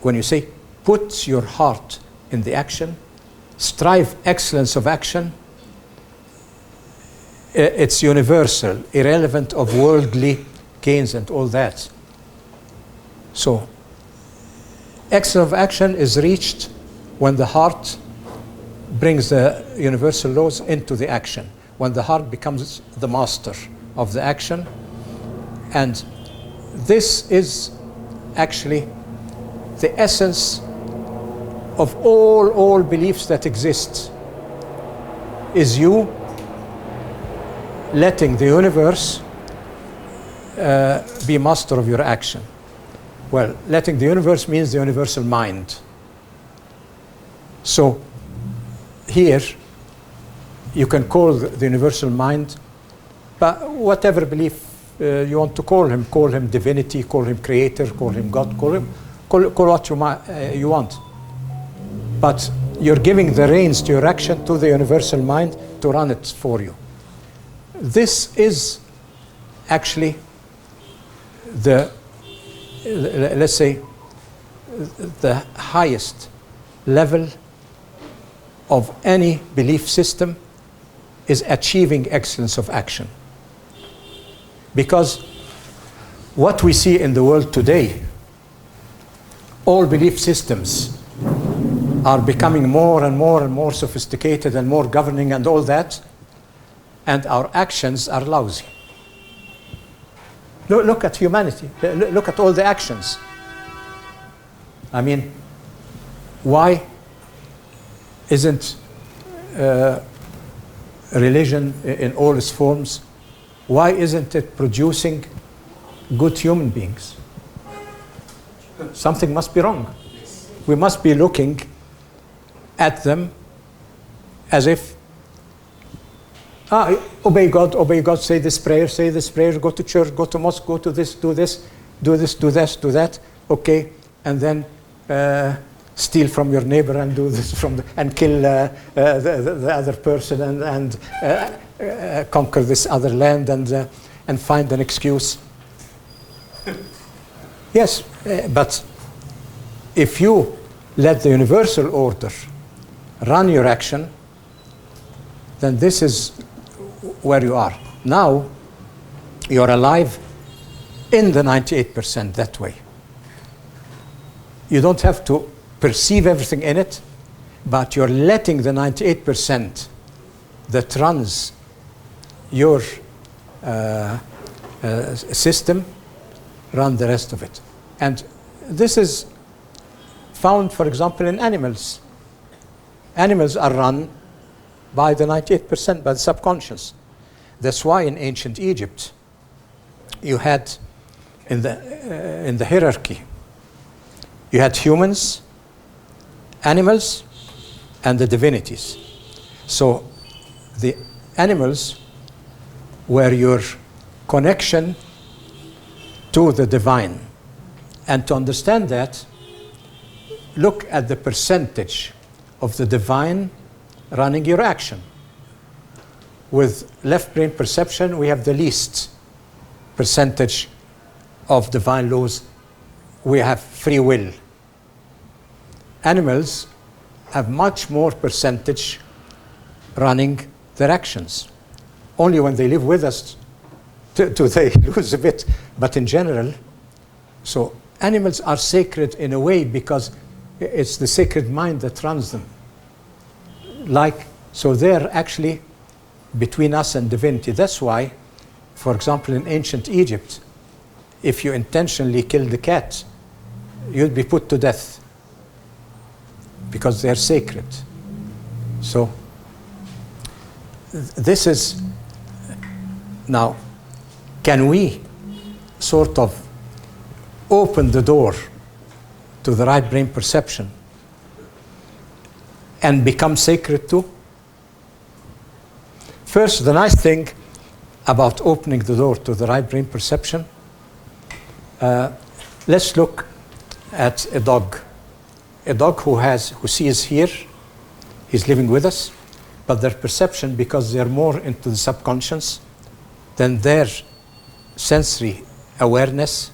when you say, put your heart in the action, strive excellence of action, it's universal, irrelevant of worldly gains and all that. So, excellence of action is reached when the heart brings the universal laws into the action, when the heart becomes the master of the action. And this is actually the essence of all beliefs that exist, is you letting the universe be master of your action. Well, letting the universe means the universal mind. So here you can call the universal mind, but whatever belief you want to call him divinity, call him creator, call him God, call what you want. But you're giving the reins to your action to the universal mind to run it for you. This is actually let's say, the highest level of any belief system is achieving excellence of action. Because what we see in the world today, all belief systems are becoming more and more sophisticated and more governing and all that, and our actions are lousy. Look at humanity. Look at all the actions. I mean, why isn't religion in all its forms, why isn't it producing good human beings? Something must be wrong. We must be looking at them as if, obey God, say this prayer, go to church, go to mosque, go to this, do this, do that, okay, and then steal from your neighbor and do this and kill the other person and conquer this other land and find an excuse. Yes, but if you let the universal order run your action, then this is where you are. Now, you're alive in the 98% that way. You don't have to perceive everything in it, but you're letting the 98% that runs your system run the rest of it. And this is found, for example, in animals. Animals are run by the 98%, by the subconscious. That's why in ancient Egypt, you had in the hierarchy, you had humans, animals, and the divinities. So the animals were your connection to the divine. And to understand that, look at the percentage of the divine running your action. With left brain perception, we have the least percentage of divine laws. We have free will. Animals have much more percentage running their actions. Only when they live with us do they lose a bit. But in general, so animals are sacred in a way because It's the sacred mind that runs them. So they're actually between us and divinity. That's why, for example, in ancient Egypt, if you intentionally kill the cat, you'd be put to death because they're sacred. So this is, now, can we sort of open the door to the right brain perception and become sacred too? First, the nice thing about opening the door to the right brain perception, let's look at a dog. A dog who sees here, he's living with us, but their perception, because they're more into the subconscious, then their sensory awareness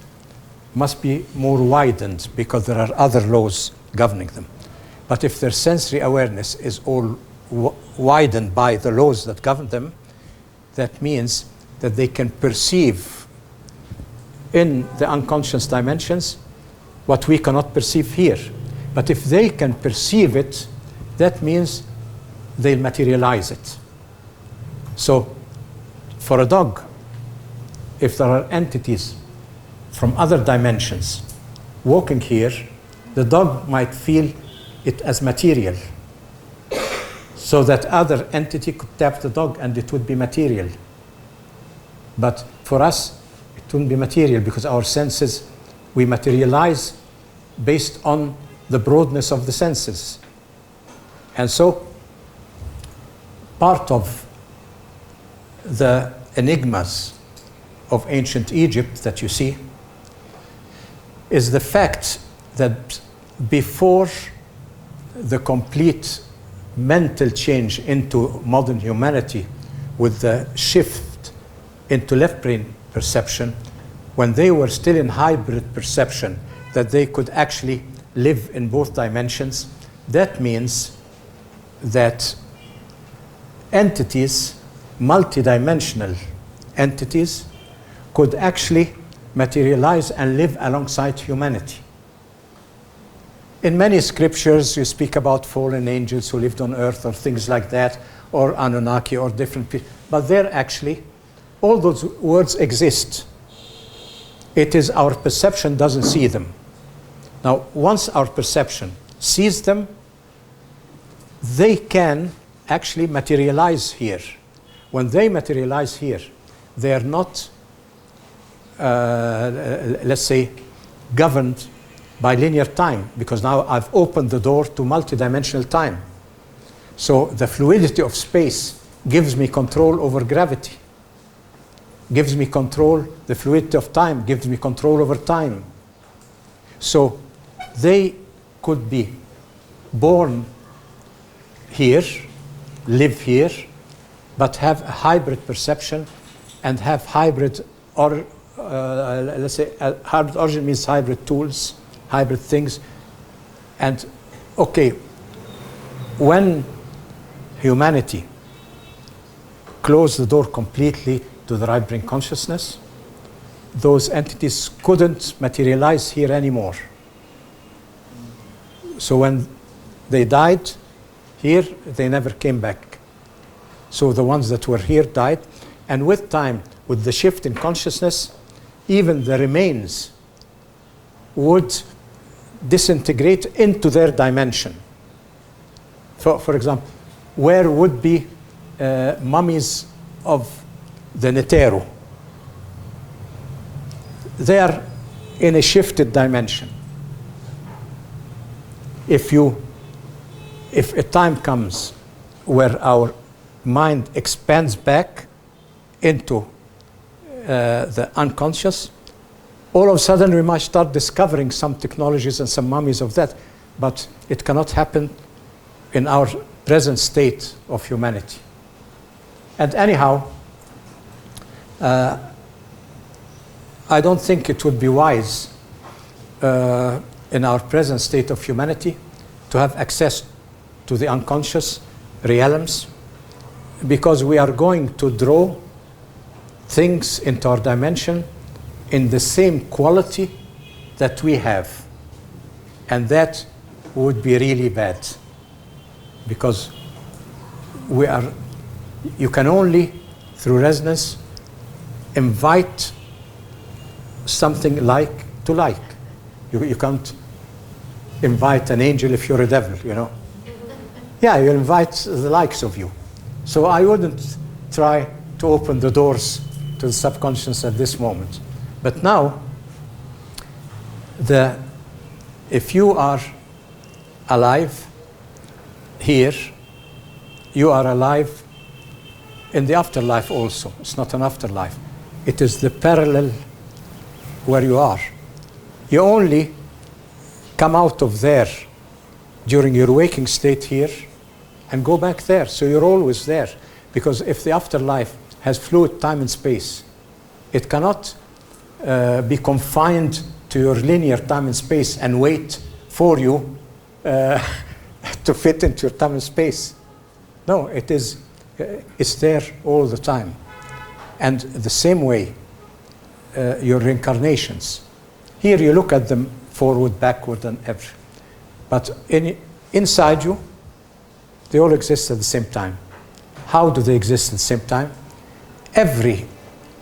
must be more widened because there are other laws governing them. But if their sensory awareness is all widened by the laws that govern them, that means that they can perceive in the unconscious dimensions what we cannot perceive here. But if they can perceive it, that means they'll materialize it. So for a dog, if there are entities from other dimensions walking here, the dog might feel it as material, so that other entity could tap the dog and it would be material. But for us, it wouldn't be material because our senses, we materialize based on the broadness of the senses. And so part of the enigmas of ancient Egypt that you see is the fact that before the complete mental change into modern humanity with the shift into left brain perception, when they were still in hybrid perception, that they could actually live in both dimensions, that means that entities, multidimensional entities, could actually materialize and live alongside humanity. In many scriptures, you speak about fallen angels who lived on earth or things like that, or Anunnaki or different people. But they're actually, all those words exist. It is our perception doesn't see them. Now, once our perception sees them, they can actually materialize here. When they materialize here, they are not, let's say, governed by linear time, because now I've opened the door to multidimensional time. So the fluidity of space gives me control over gravity, gives me control, the fluidity of time gives me control over time. So they could be born here, live here, but have a hybrid perception and have hybrid, or let's say, hybrid origin means hybrid tools, hybrid things. And okay, when humanity closed the door completely to the right brain consciousness, those entities couldn't materialize here anymore. So when they died here, they never came back. So the ones that were here died, and with time, with the shift in consciousness, even the remains would disintegrate into their dimension. For example, where would be mummies of the Netero? They are in a shifted dimension. If a time comes where our mind expands back into the unconscious, all of a sudden we might start discovering some technologies and some mummies of that, but it cannot happen in our present state of humanity. And anyhow, I don't think it would be wise in our present state of humanity to have access to the unconscious realms, because we are going to draw things into our dimension in the same quality that we have. And that would be really bad, because you can only, through resonance, invite something like to like. You can't invite an angel if you're a devil, you know. Yeah, you invite the likes of you. So I wouldn't try to open the doors to the subconscious at this moment. But now, if you are alive here, you are alive in the afterlife also. It's not an afterlife. It is the parallel where you are. You only come out of there during your waking state here and go back there. So you're always there. Because if the afterlife has fluid time and space, it cannot be confined to your linear time and space and wait for you to fit into your time and space. No, it's there all the time. And the same way, your reincarnations. Here you look at them forward, backward, and everything. But inside you, they all exist at the same time. How do they exist at the same time? Every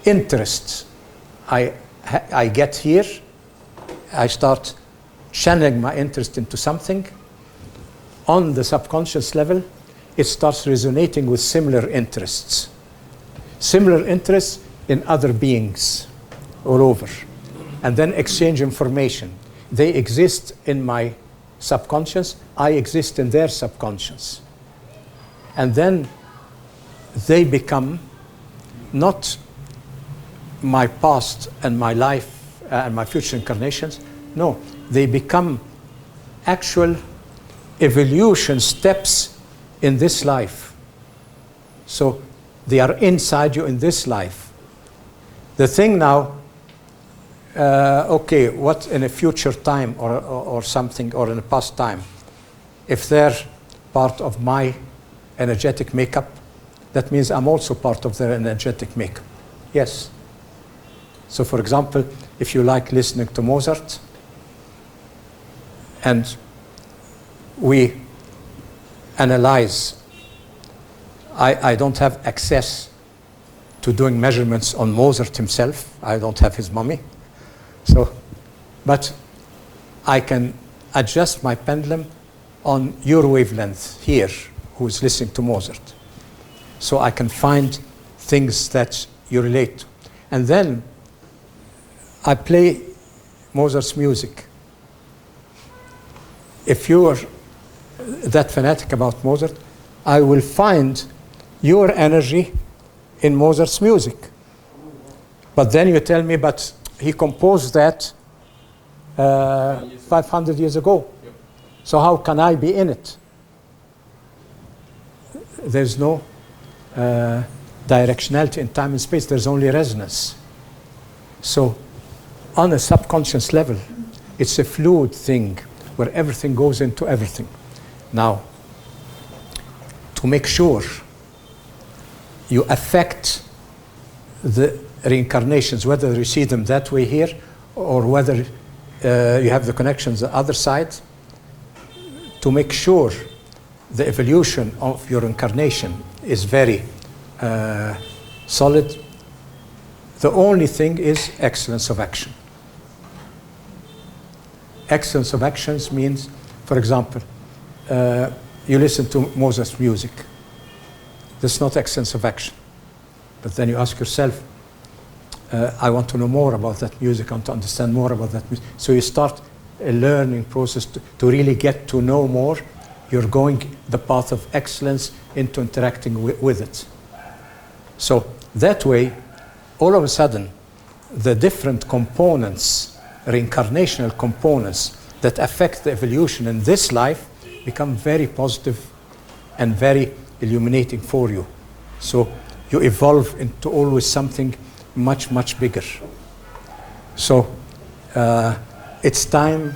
interest I get here, I start channeling my interest into something. On the subconscious level, it starts resonating with similar interests. Similar interests in other beings all over. And then exchange information. They exist in my subconscious, I exist in their subconscious. And then they become not my past and my life and my future incarnations. No, they become actual evolution steps in this life. So they are inside you in this life. The thing now, okay, what in a future time or something, or in a past time, if they're part of my energetic makeup, that means I'm also part of their energetic makeup. Yes. So for example, if you like listening to Mozart, and we analyze, I don't have access to doing measurements on Mozart himself. I don't have his mummy. So, but I can adjust my pendulum on your wavelength here, who is listening to Mozart. So I can find things that you relate to. And then I play Mozart's music. If you are that fanatic about Mozart, I will find your energy in Mozart's music. But then you tell me, but he composed that 500 years ago. Yep. So how can I be in it? There's no directionality in time and space. There's only resonance. So on a subconscious level, it's a fluid thing where everything goes into everything. Now, to make sure you affect the reincarnations, whether you see them that way here or whether you have the connections the other side, to make sure the evolution of your incarnation is very solid, the only thing is excellence of action. Excellence of actions means, for example, you listen to Mozart's music. That's not excellence of action. But then you ask yourself, I want to know more about that music, I want to understand more about that music. So you start a learning process to really get to know more. You're going the path of excellence into interacting with it. So that way, all of a sudden, the different components, reincarnational components that affect the evolution in this life become very positive and very illuminating for you. So you evolve into always something much, much bigger. So it's time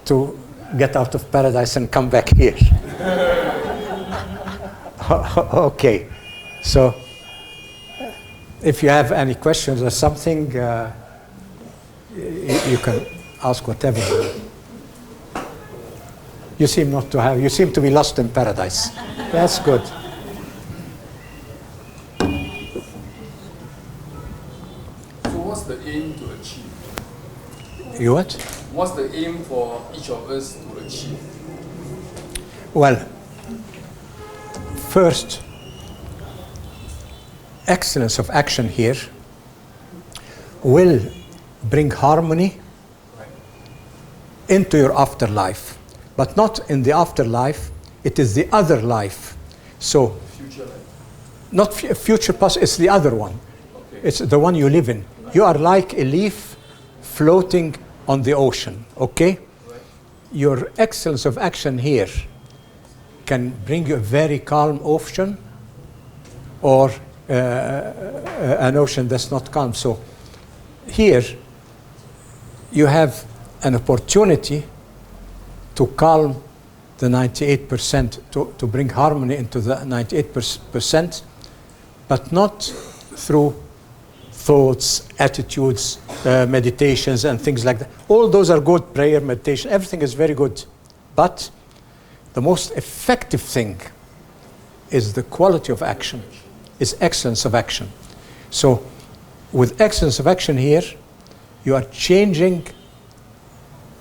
to get out of paradise and come back here. Okay, so if you have any questions or something, you can ask whatever. You seem not to have. You seem to be lost in paradise. That's good. So what's the aim to achieve? You what? What's the aim for each of us to achieve? Well, first, excellence of action here will bring harmony into your afterlife, but not in the afterlife. It is the other life. So, Future life. not future past. It's the other one. Okay. It's the one you live in. You are like a leaf floating on the ocean. Okay. Right. Your excellence of action here can bring you a very calm ocean, or an ocean that's not calm. So here you have an opportunity to calm the 98%, to bring harmony into the 98%, but not through thoughts, attitudes, meditations, and things like that. All those are good, prayer, meditation, everything is very good. But the most effective thing is the quality of action, is excellence of action. So with excellence of action here, you are changing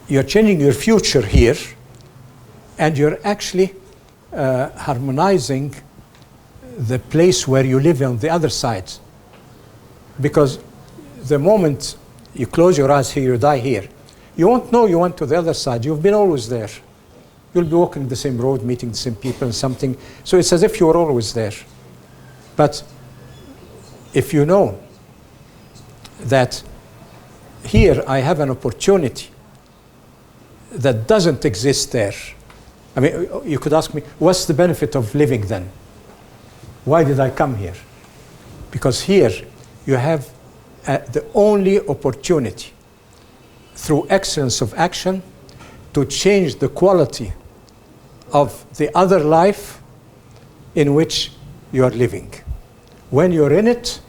your future here, and you're actually harmonizing the place where you live on the other side. Because the moment you close your eyes here, you die here, you won't know you went to the other side. You've been always there. You'll be walking the same road, meeting the same people and something. So it's as if you were always there. But if you know that here I have an opportunity that doesn't exist there. I mean, you could ask me, what's the benefit of living then? Why did I come here? Because here you have the only opportunity through excellence of action to change the quality of the other life in which you are living. When you're in it,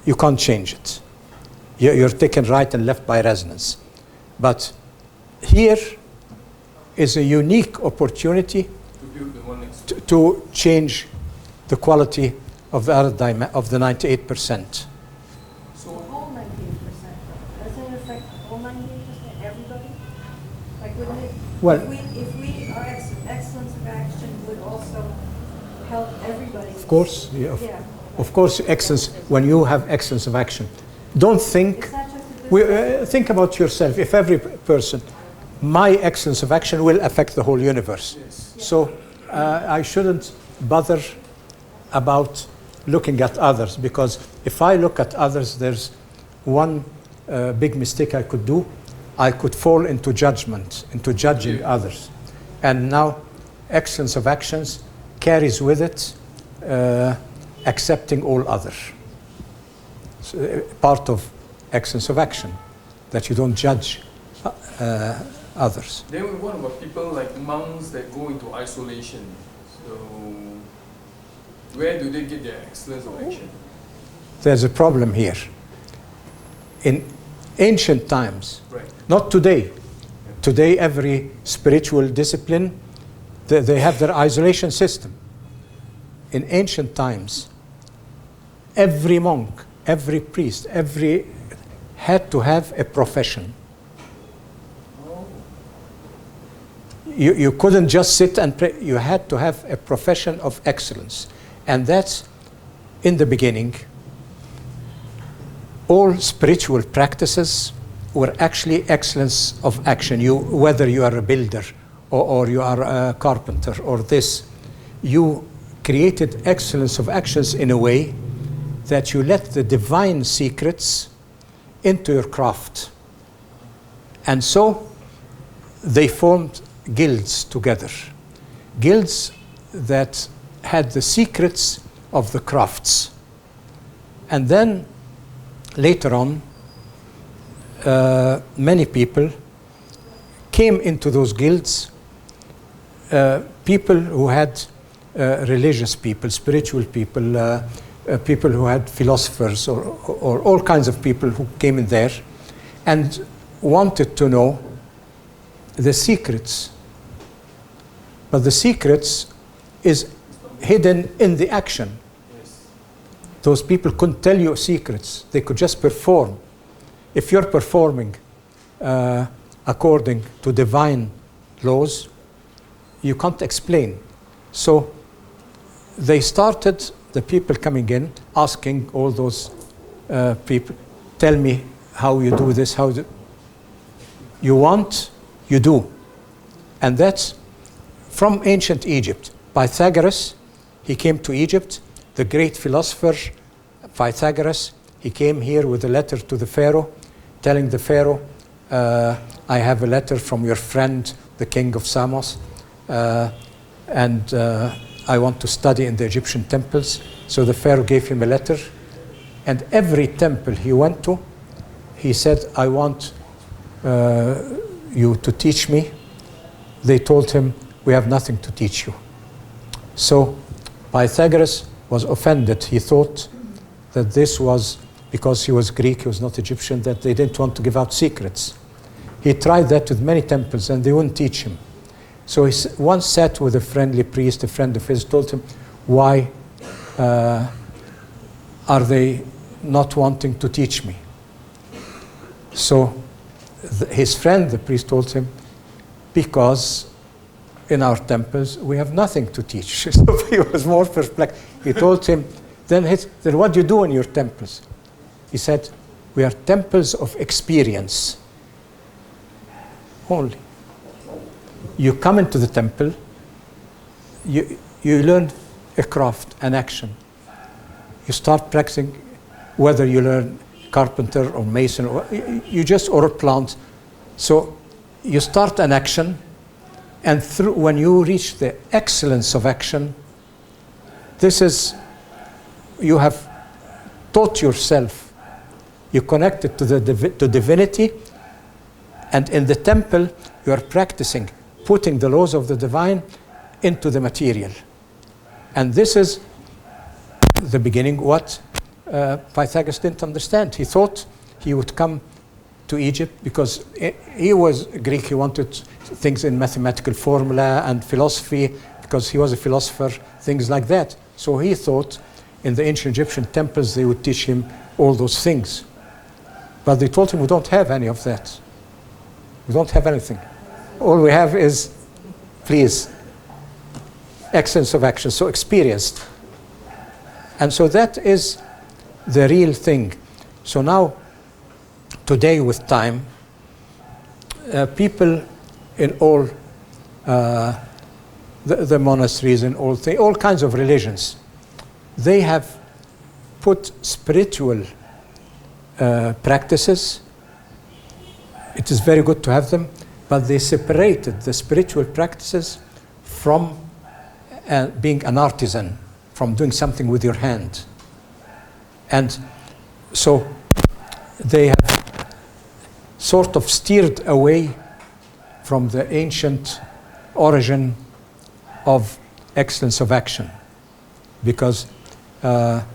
you can't change it. You're taken right and left by resonance. But here is a unique opportunity to change the quality of the other of the 98%. So all 98%, doesn't it affect all 98%, everybody? Like wouldn't it, Well, if we our excellence of action would also help everybody? of course, Yeah. of course, excellence. When you have excellence of action, don't think. It's not just a good Think about yourself. If every person, my excellence of action will affect the whole universe. Yes. So I shouldn't bother about looking at others, because if I look at others, there's one big mistake I could do. I could fall into judgment, into judging others. And now excellence of actions carries with it accepting all others. So, part of excellence of action, that you don't judge others. Then what about people like monks that go into isolation? So where do they get their excellence of action? There's a problem here. In ancient times, Right. not today. Today, every spiritual discipline, they have their isolation system. In ancient times, every monk, every priest, had to have a profession. You couldn't just sit and pray. You had to have a profession of excellence. And that's, in the beginning, all spiritual practices were actually excellence of action. Whether you are a builder or you are a carpenter or this, you created excellence of actions in a way that you let the divine secrets into your craft. And so they formed guilds together. Guilds that had the secrets of the crafts. And then later on, many people came into those guilds, people who had religious people, spiritual people, people who had philosophers, or all kinds of people who came in there and wanted to know the secrets. But the secrets is hidden in the action. Yes. Those people couldn't tell you secrets. They could just perform. If you're performing according to divine laws, you can't explain. So they started, the people coming in, asking all those people, tell me how you do this, how you want, you do. And that's from ancient Egypt. Pythagoras, he came to Egypt, the great philosopher Pythagoras, he came here with a letter to the Pharaoh, telling the Pharaoh, I have a letter from your friend, the king of Samos, and I want to study in the Egyptian temples. So the Pharaoh gave him a letter, and every temple he went to, he said, I want you to teach me. They told him, we have nothing to teach you. So Pythagoras was offended. He thought that this was because he was Greek, he was not Egyptian, that they didn't want to give out secrets. He tried that with many temples and they wouldn't teach him. So he once sat with a friendly priest, a friend of his, told him, why are they not wanting to teach me? So his friend, the priest, told him, because in our temples we have nothing to teach. So he was more perplexed. He told him, then what do you do in your temples? He said, we are temples of experience only. You come into the temple, you learn a craft, an action. You start practicing, whether you learn carpenter or mason, or or a plant. So you start an action, and when you reach the excellence of action, this is, you have taught yourself. You connect it to divinity, and in the temple you are practicing putting the laws of the divine into the material. And this is the beginning what Pythagoras didn't understand. He thought he would come to Egypt because he was Greek. He wanted things in mathematical formula and philosophy because he was a philosopher, things like that. So he thought in the ancient Egyptian temples they would teach him all those things. But they told him, we don't have any of that. We don't have anything. All we have is, please, excellence of action, so experienced. And so that is the real thing. So now, today with time, people in all the monasteries and all kinds of religions, they have put spiritual practices. It is very good to have them, but they separated the spiritual practices from being an artisan, from doing something with your hand. And so they have sort of steered away from the ancient origin of excellence of action, because there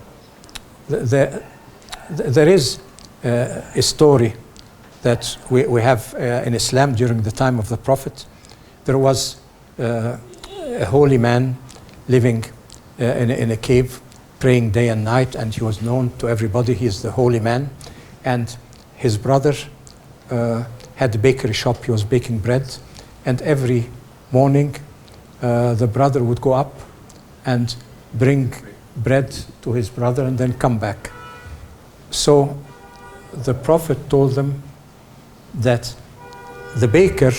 is a story that we have in Islam during the time of the Prophet. There was a holy man living in a cave, praying day and night, and he was known to everybody. He is the holy man. And his brother had a bakery shop. He was baking bread. And every morning, the brother would go up and bring bread to his brother and then come back. So the Prophet told them that the baker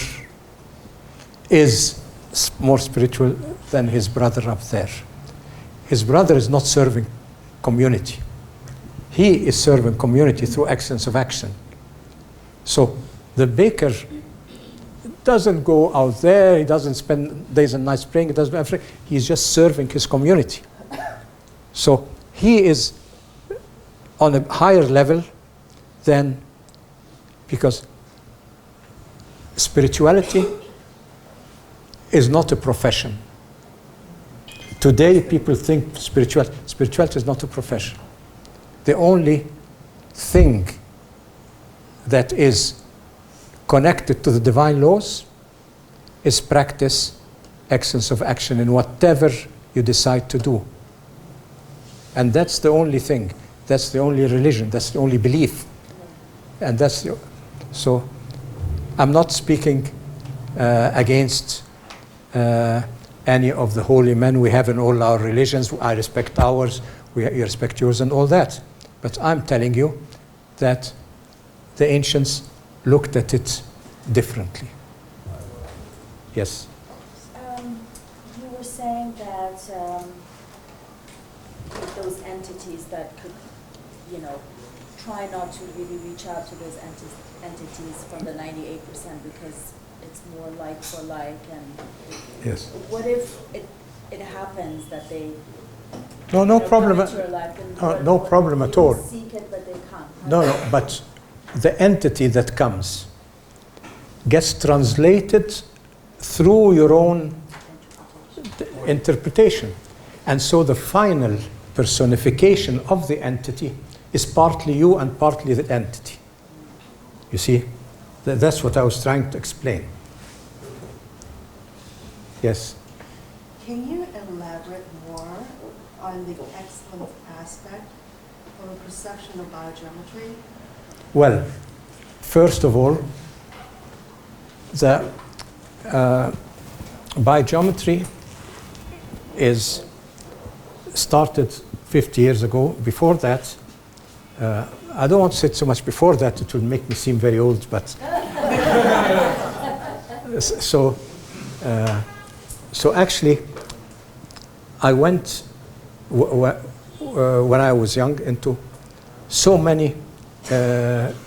is more spiritual than his brother up there. His brother is not serving community. He is serving community through excellence of action. So the baker doesn't go out there, he doesn't spend days and nights praying, he doesn't everything. He's just serving his community. So he is on a higher level than, because spirituality is not a profession. Today people think spirituality is not a profession. The only thing that is connected to the divine laws is practice excellence of action in whatever you decide to do. And that's the only thing. That's the only religion. That's the only belief. And that's the, so I'm not speaking against any of the holy men we have in all our religions. I respect ours, you respect yours and all that. But I'm telling you that the ancients looked at it differently. Yes? You were saying that those entities that could, you know, try not to really reach out to those entities from the 98% because it's more like for like, and Yes. what if it happens that they No problem. come into your life, then No problem at all. They seek it, but they can't. No, but the entity that comes gets translated through your own interpretation. And so the final personification of the entity is partly you and partly the entity. You see? That's what I was trying to explain. Yes? Can you elaborate more on the excellence aspect from a perception of biogeometry? Well, first of all, the biogeometry is started 50 years ago. Before that, I don't want to say so much before that, it will make me seem very old, but so actually I went when I was young into so many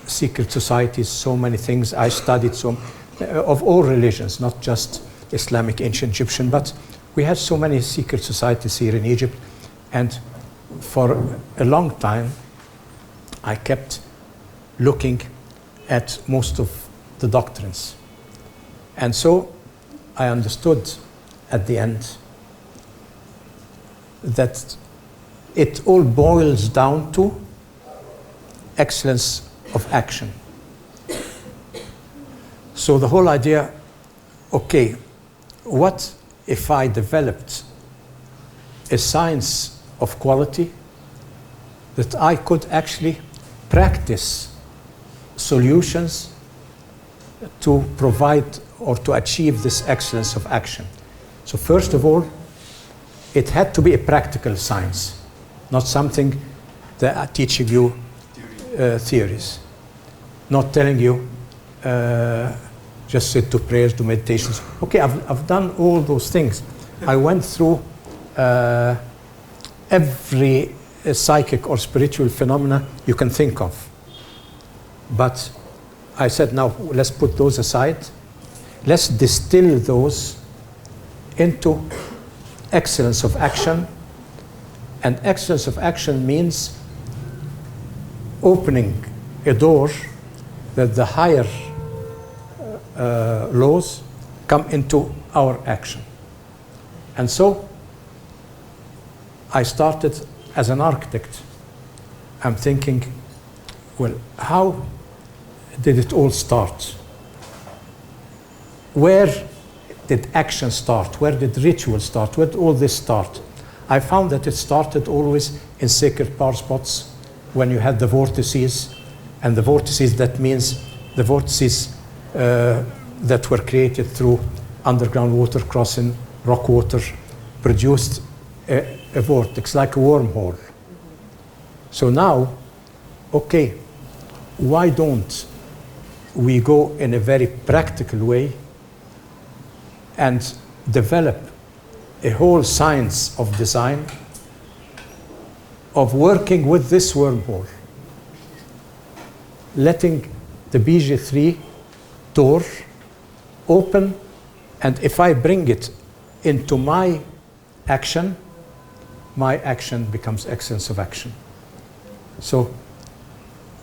secret societies, so many things. I studied of all religions, not just Islamic, ancient Egyptian, but we had so many secret societies here in Egypt, and for a long time I kept looking at most of the doctrines. And so I understood at the end that it all boils down to excellence of action. So the whole idea, okay, what if I developed a science of quality that I could actually practice solutions to provide or to achieve this excellence of action? So first of all, it had to be a practical science, not something that are teaching you theories, not telling you just sit to prayers, do meditations. Okay, I've done all those things. I went through every psychic or spiritual phenomena you can think of. But I said, now let's put those aside. Let's distill those into excellence of action. And excellence of action means opening a door that the higher laws come into our action. And so I started as an architect. I'm thinking, well, how did it all start? Where did action start? Where did ritual start? Where did all this start? I found that it started always in sacred power spots when you had the vortices. And the vortices, that means the vortices that were created through underground water crossing rock water produced a vortex, like a wormhole. So now, okay, why don't we go in a very practical way and develop a whole science of design of working with this wormhole, letting the BG3 door open, and if I bring it into my action becomes excellence of action. So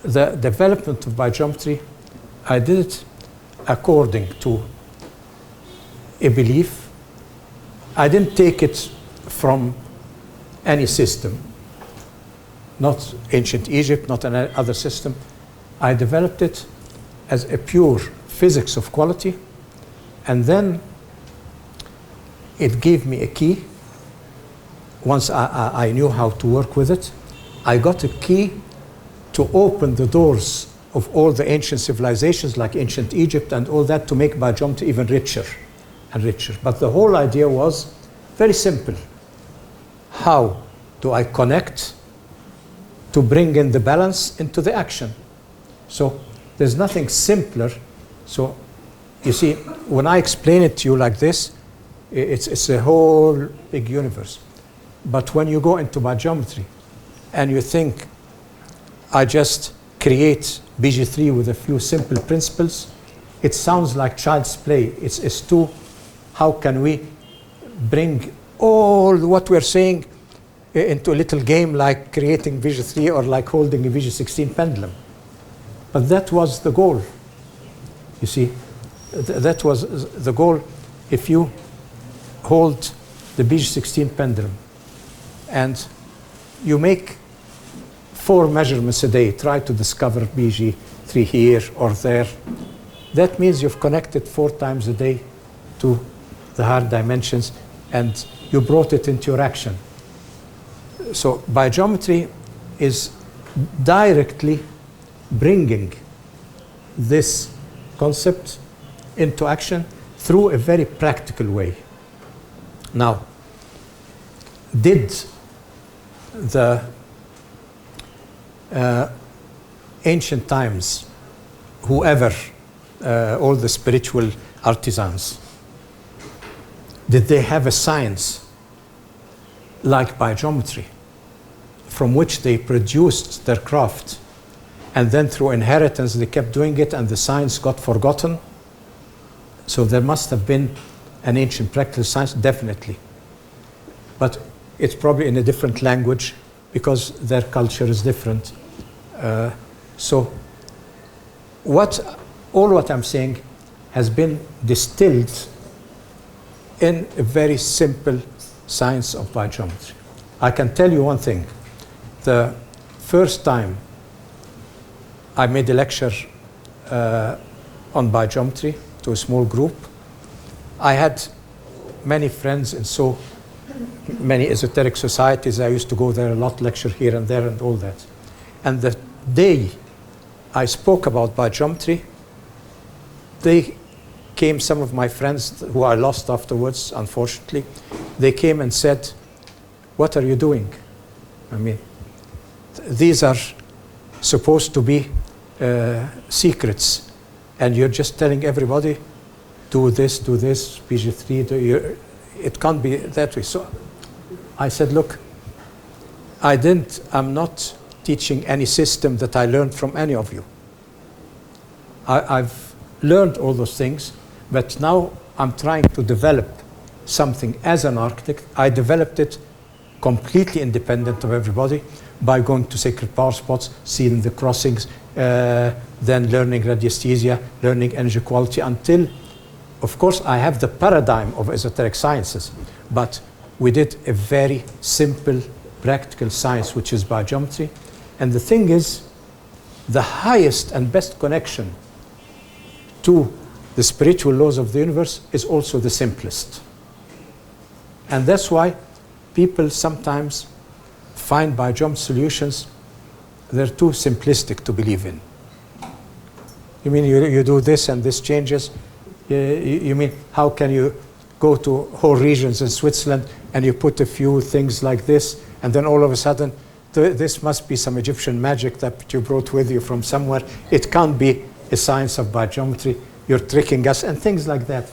the development of biogeometry, I did it according to a belief. I didn't take it from any system, not ancient Egypt, not any other system. I developed it as a pure physics of quality, and then it gave me a key. Once I knew how to work with it, I got a key to open the doors of all the ancient civilizations like ancient Egypt and all that, to make biogeometry even richer and richer. But the whole idea was very simple. How do I connect to bring in the balance into the action? So there's nothing simpler. So you see, when I explain it to you like this, it's a whole big universe. But when you go into biogeometry and you think, I just create BG3 with a few simple principles, it sounds like child's play. It's too, how can we bring all what we're saying into a little game like creating BG3 or like holding a BG16 pendulum? But that was the goal. You see, that was the goal. If you hold the BG16 pendulum and you make 4 measurements a day, try to discover BG3 here or there, that means you've connected 4 times a day to the hard dimensions and you brought it into your action. So biogeometry is directly bringing this concept into action through a very practical way. Now, did the ancient times, whoever, all the spiritual artisans, did they have a science like biogeometry from which they produced their craft, and then through inheritance they kept doing it and the science got forgotten? So there must have been an ancient practical science, definitely. But it's probably in a different language because their culture is different. So all what I'm saying has been distilled in a very simple science of biogeometry. I can tell you one thing. The first time I made a lecture on biogeometry to a small group, I had many friends in so many esoteric societies. I used to go there a lot, lecture here and there and all that. And the day I spoke about biogeometry, they came, some of my friends who I lost afterwards, unfortunately, they came and said, "What are you doing? I mean, these are supposed to be secrets, and you're just telling everybody, do this, PG3, it can't be that way." So I said, look, I'm not teaching any system that I learned from any of you. I've learned all those things, but now I'm trying to develop something as an architect. I developed it completely independent of everybody by going to sacred power spots, seeing the crossings, then learning radiesthesia, learning energy quality, until, of course, I have the paradigm of esoteric sciences, but we did a very simple practical science, which is biogeometry. And the thing is, the highest and best connection to the spiritual laws of the universe is also the simplest. And that's why people sometimes find biogeometry solutions, they're too simplistic to believe in. You mean you do this and this changes? You mean how can you go to whole regions in Switzerland and you put a few things like this, and then all of a sudden this must be some Egyptian magic that you brought with you from somewhere. It can't be a science of biogeometry. You're tricking us, and things like that.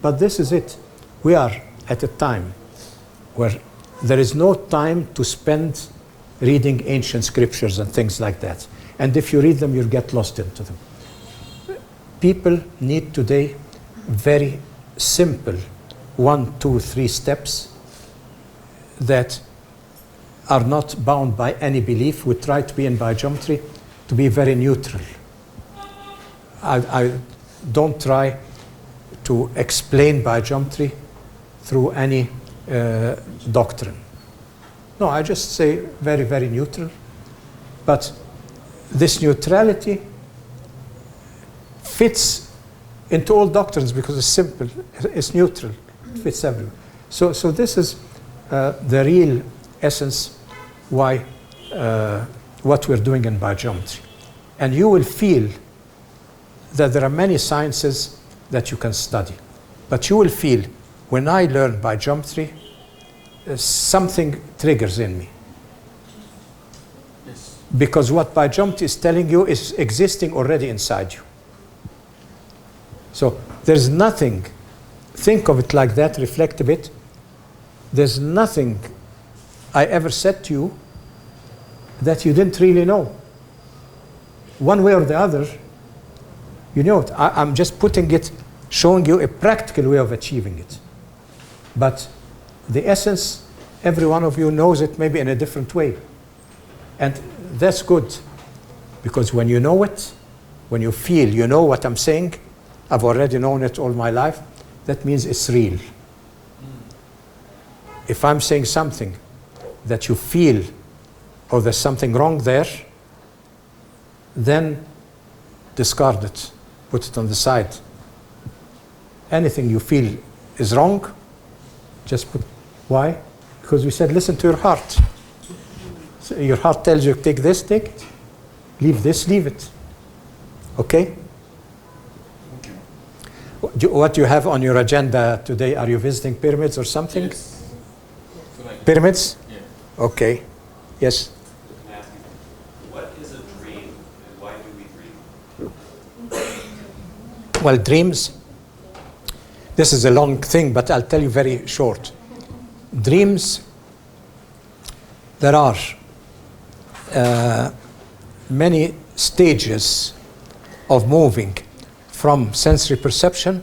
But this is it. We are at a time where there is no time to spend reading ancient scriptures and things like that. And if you read them, you'll get lost into them. People need today very simple 1, 2, 3 steps that are not bound by any belief. We try to be in biogeometry to be very neutral. I don't try to explain biogeometry through any doctrine. No, I just say very, very neutral. But this neutrality fits into all doctrines because it's simple, it's neutral, it fits everywhere. So this is the real essence why what we're doing in biogeometry. And you will feel that there are many sciences that you can study. But you will feel, when I learn biogeometry, something triggers in me. Yes. Because what biogeometry is telling you is existing already inside you. So there's nothing, think of it like that, reflect a bit. There's nothing I ever said to you that you didn't really know. One way or the other, you know it. I'm just putting it, showing you a practical way of achieving it. But the essence, every one of you knows it maybe in a different way. And that's good, because when you know it, when you feel you know what I'm saying, I've already known it all my life, that means it's real. If I'm saying something that you feel, or there's something wrong there, then discard it, put it on the side. Anything you feel is wrong, just put, why? Because we said, listen to your heart. So your heart tells you, take this, take it. Leave this, leave it. Okay? What you have on your agenda today, are you visiting pyramids or something? Yes. Pyramids? Yeah. Okay. Yes? I'm asking, what is a dream and why do we dream? Well, dreams, this is a long thing, but I'll tell you very short. Dreams, there are many stages of moving from sensory perception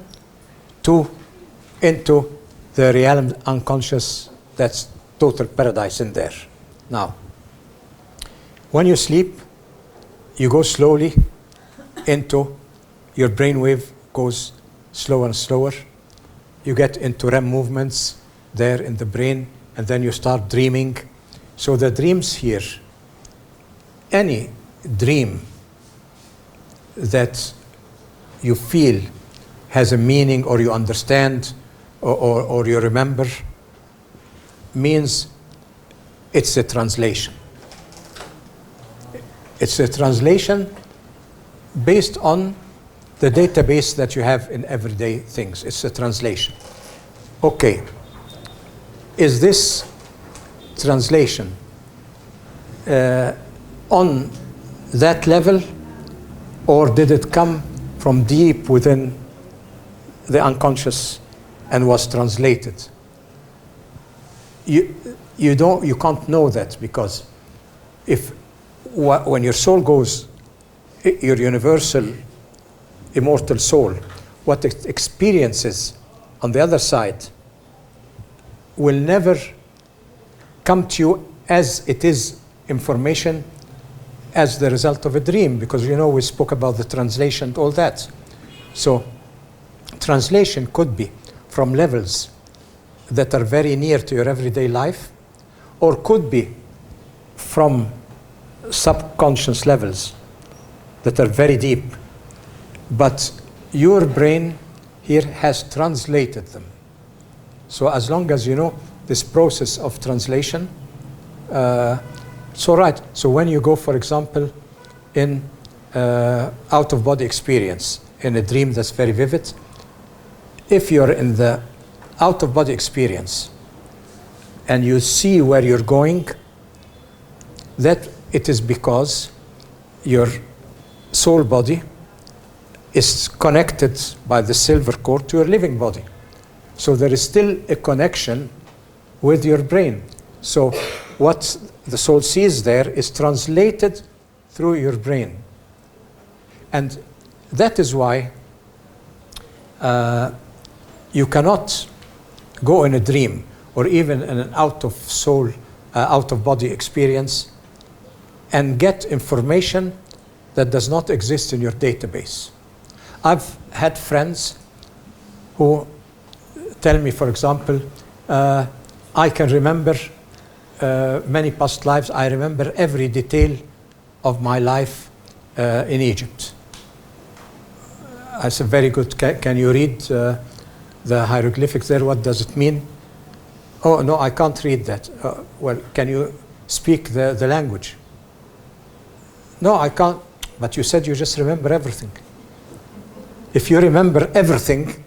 into the realm unconscious. That's total paradise in there. Now, when you sleep, you go slowly into, your brainwave goes slower and slower. You get into REM movements there in the brain, and then you start dreaming. So the dreams here, any dream that you feel has a meaning, or you understand, or you remember, means it's a translation. It's a translation based on the database that you have in everyday things. It's a translation. Okay. Is this translation on that level, or did it come from deep within the unconscious and was translated? You can't know that, because when your soul goes, your universal immortal soul, what it experiences on the other side will never come to you as it is information, as the result of a dream, because we spoke about the translation and all that. So translation could be from levels that are very near to your everyday life, or could be from subconscious levels that are very deep. But your brain here has translated them. So as long as you know this process of translation, it's all right. So when you go, for example, in out-of-body experience, in a dream that's very vivid, if you're in the out-of-body experience and you see where you're going, that it is because your soul body is connected by the silver cord to your living body. So there is still a connection with your brain. So what the soul sees there is translated through your brain. And that is why you cannot go in a dream, or even in an out-of-body experience, and get information that does not exist in your database. I've had friends who tell me, for example, I can remember many past lives. I remember every detail of my life in Egypt. I said, very good. Can you read the hieroglyphics there? What does it mean? Oh, no, I can't read that. Well, can you speak the language? No, I can't. But you said you just remember everything. If you remember everything,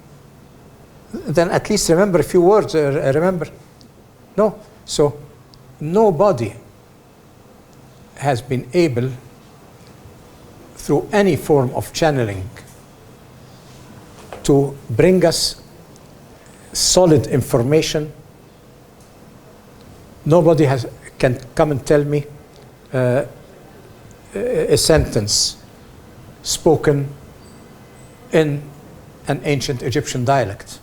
then at least remember a few words. Remember. No. So nobody has been able, through any form of channeling, to bring us solid information. Nobody can come and tell me a sentence spoken in an ancient Egyptian dialect.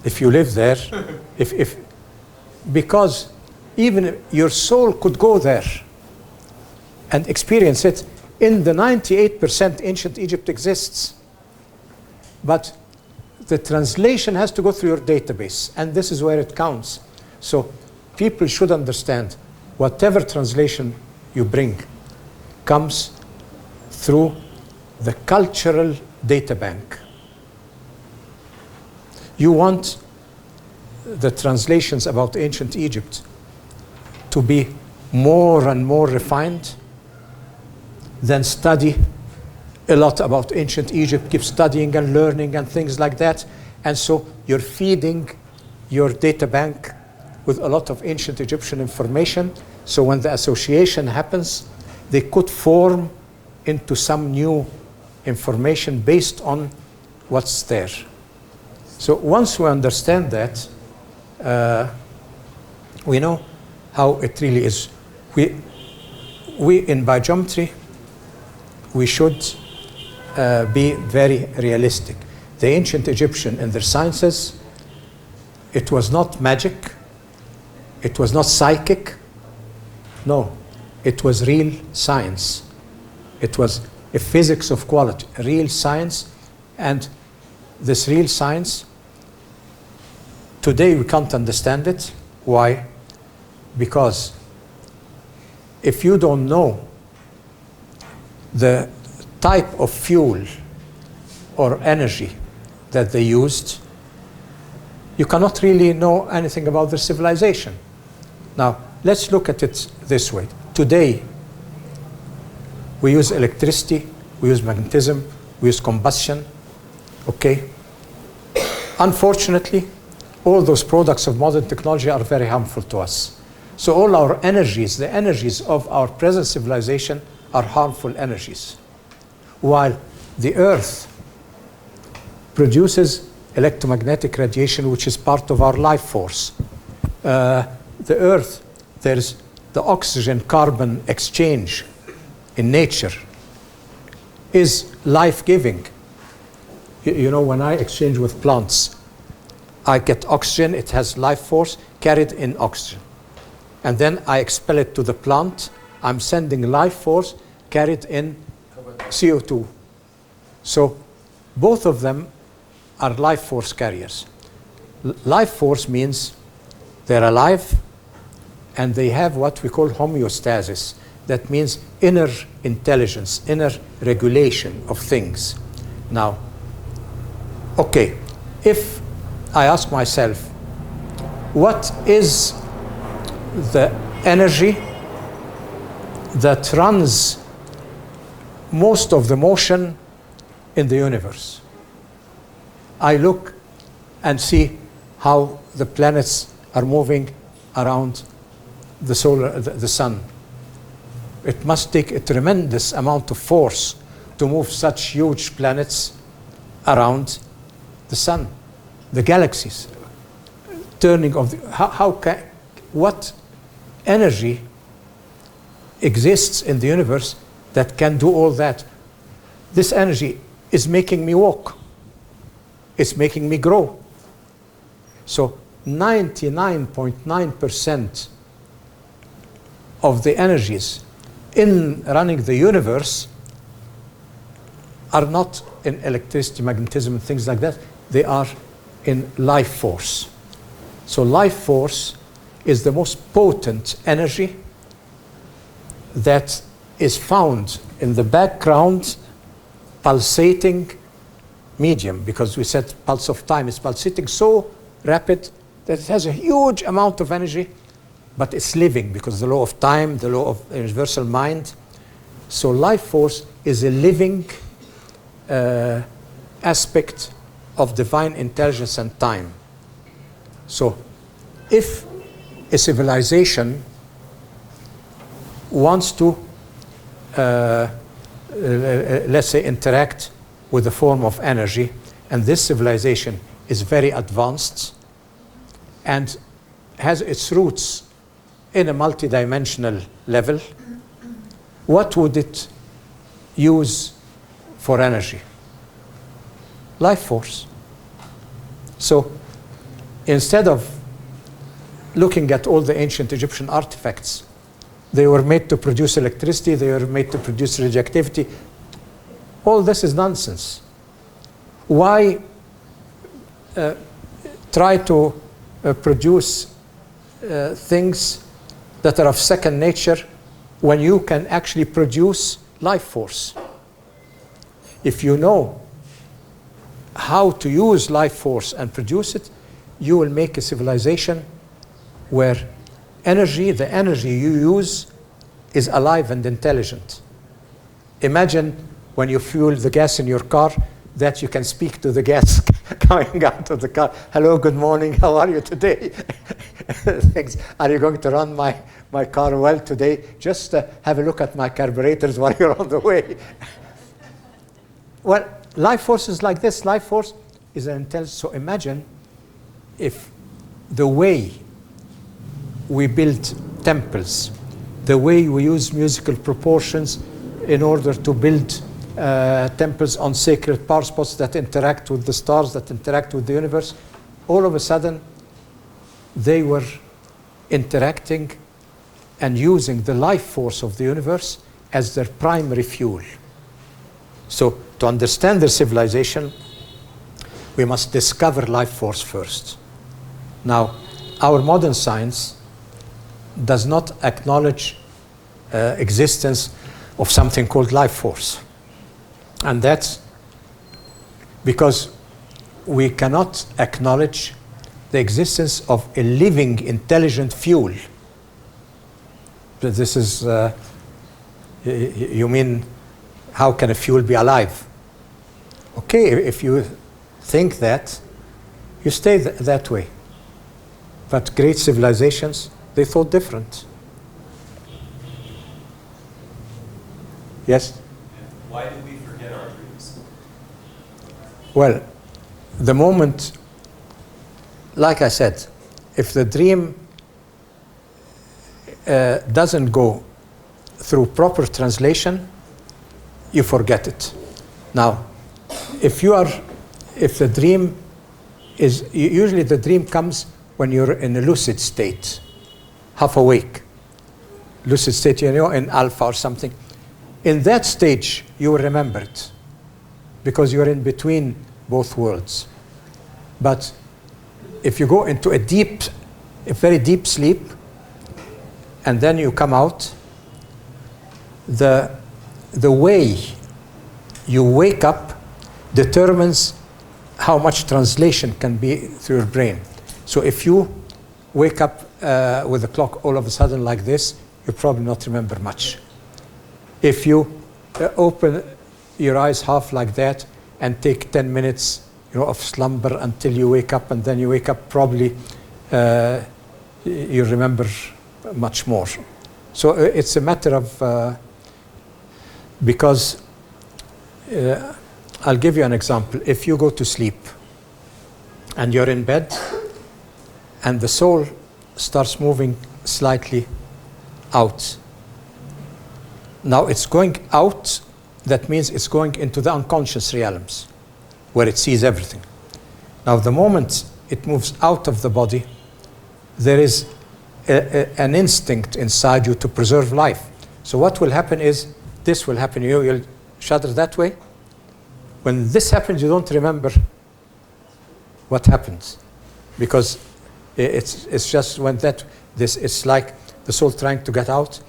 If you live there, because even your soul could go there and experience it. In the 98% ancient Egypt exists, but the translation has to go through your database, and this is where it counts. So people should understand whatever translation you bring comes through the cultural data bank. You want the translations about ancient Egypt to be more and more refined, then study a lot about ancient Egypt, keep studying and learning and things like that. And so you're feeding your data bank with a lot of ancient Egyptian information. So when the association happens, they could form into some new information based on what's there. So once we understand that, we know how it really is. We in biogeometry, we should be very realistic. The ancient Egyptian in their sciences, it was not magic, it was not psychic, no, it was real science. It was a physics of quality, a real science, and this real science, today we can't understand it. Why? Because if you don't know the type of fuel or energy that they used, you cannot really know anything about their civilization. Now, let's look at it this way. Today, we use electricity, we use magnetism, we use combustion, okay? Unfortunately, all those products of modern technology are very harmful to us. So all our energies, the energies of our present civilization, are harmful energies. While the Earth produces electromagnetic radiation, which is part of our life force. The Earth, there's the oxygen-carbon exchange in nature is life-giving. You know, when I exchange with plants, I get oxygen, it has life force carried in oxygen. And then I expel it to the plant, I'm sending life force carried in CO2. So both of them are life force carriers. Life force means they're alive and they have what we call homeostasis. That means inner intelligence, inner regulation of things. Now, okay, if I ask myself, what is the energy that runs most of the motion in the universe? I look and see how the planets are moving around the sun. It must take a tremendous amount of force to move such huge planets around the sun, the galaxies, turning of the, what energy exists in the universe that can do all that? This energy is making me walk. It's making me grow. So 99.9% of the energies in running the universe are not in electricity, magnetism, and things like that. They are in life force. So life force is the most potent energy that is found in the background pulsating medium, because we said pulse of time is pulsating so rapid that it has a huge amount of energy, but it's living because the law of time, the law of universal mind. So life force is a living aspect of divine intelligence and time. So if a civilization wants to, let's say, interact with a form of energy, and this civilization is very advanced and has its roots in a multidimensional level, what would it use for energy? Life force. So instead of looking at all the ancient Egyptian artifacts, they were made to produce electricity, they were made to produce radioactivity. All this is nonsense. Why try to produce things that are of second nature when you can actually produce life force? If you know how to use life force and produce it, you will make a civilization where energy, the energy you use, is alive and intelligent. Imagine when you fuel the gas in your car that you can speak to the gas coming out of the car. Hello, good morning, how are you today? Thanks. Are you going to run my car well today? Just have a look at my carburetors while you're on the way. Well, life force is like this. Life force is an intelligence. So imagine if the way we build temples, the way we use musical proportions in order to build temples on sacred power spots that interact with the stars, that interact with the universe, all of a sudden they were interacting and using the life force of the universe as their primary fuel. So to understand their civilization, we must discover life force first. Now, our modern science does not acknowledge existence of something called life force. And that's because we cannot acknowledge the existence of a living, intelligent fuel. But this is, you mean, how can a fuel be alive? Okay, if you think that, you stay that way. But great civilizations, they thought different. Yes? Why do we forget our dreams? Well, the moment, like I said, if the dream doesn't go through proper translation, you forget it. Now, if the dream is, usually the dream comes when you're in a lucid state, half awake. Lucid state, you know, in alpha or something. In that stage, you will remember it because you're in between both worlds. But if you go into a very deep sleep, and then you come out, the way you wake up determines how much translation can be through your brain. So if you wake up with the clock all of a sudden like this, you probably not remember much. If you open your eyes half like that and take 10 minutes, you know, of slumber until you wake up, and then you wake up, probably you remember much more. So it's a matter of, because I'll give you an example. If you go to sleep and you're in bed and the soul starts moving slightly out. Now it's going out, that means it's going into the unconscious realms where it sees everything. Now the moment it moves out of the body, there is an instinct inside you to preserve life. So what will happen is, this will happen, you'll shudder that way. When this happens, you don't remember what happens, because it's just when it's like the soul trying to get out,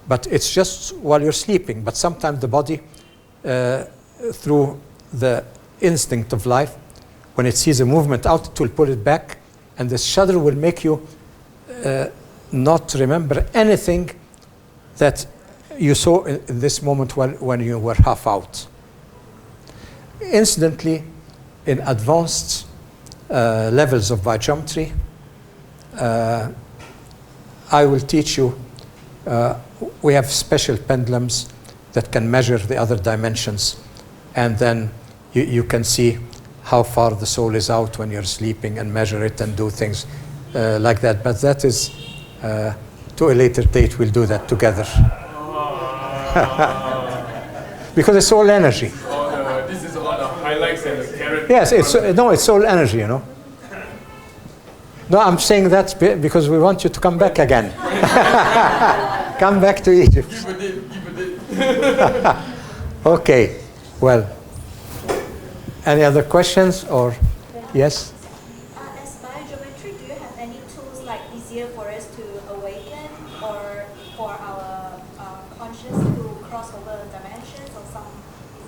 but it's just while you're sleeping. But sometimes the body, through the instinct of life, when it sees a movement out, it will pull it back And this shudder will make you not remember anything that you saw in this moment when you were half out. Incidentally, in advanced levels of biogeometry, I will teach you, we have special pendulums that can measure the other dimensions, and then you can see how far the soul is out when you're sleeping and measure it and do things like that. But that is, to a later date, we'll do that together. Because it's all energy. This is all the highlights and the carrot. Yes, it's all energy, you know. No, I'm saying that because we want you to come back again. Come back to Egypt. Give a date. Okay, well, any other questions or yes? As biogeometry, do you have any tools like easier for us to awaken or for our conscious to cross over dimensions or some?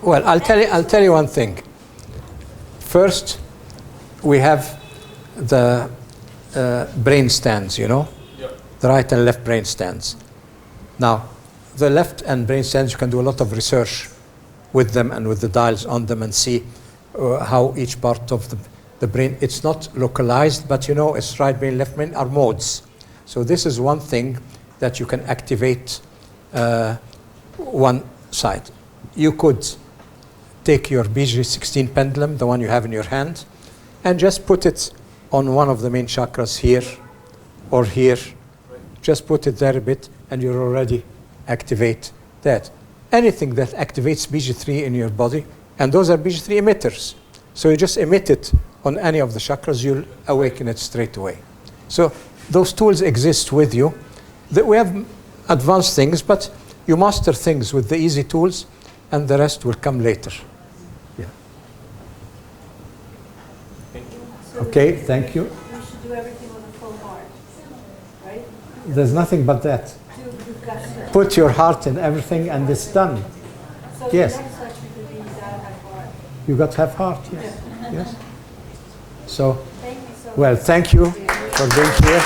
Well, I'll tell you one thing. First, we have the brain stands, you know, the right and left brain stands. Now, the left and brain stands, you can do a lot of research with them and with the dials on them and see how each part of the brain, it's not localized, but you know, it's right brain, left brain are modes. So this is one thing that you can activate one side. You could take your BG16 pendulum, the one you have in your hand, and just put it on one of the main chakras here or here. Just put it there a bit and you'll already activate that. Anything that activates BG3 in your body, and those are BG3 emitters. So you just emit it on any of the chakras, you'll awaken it straight away. So those tools exist with you. We have advanced things, but you master things with the easy tools and the rest will come later. Yeah. Okay, thank you. We should do everything with a full heart, right? There's nothing but that. To Put your heart in everything and it's done. So Yes. the next section could be that have heart. You got to have heart, yes. Yes. So, Thank you so much. well, thank you for being here.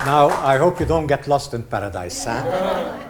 Now, I hope you don't get lost in paradise, huh?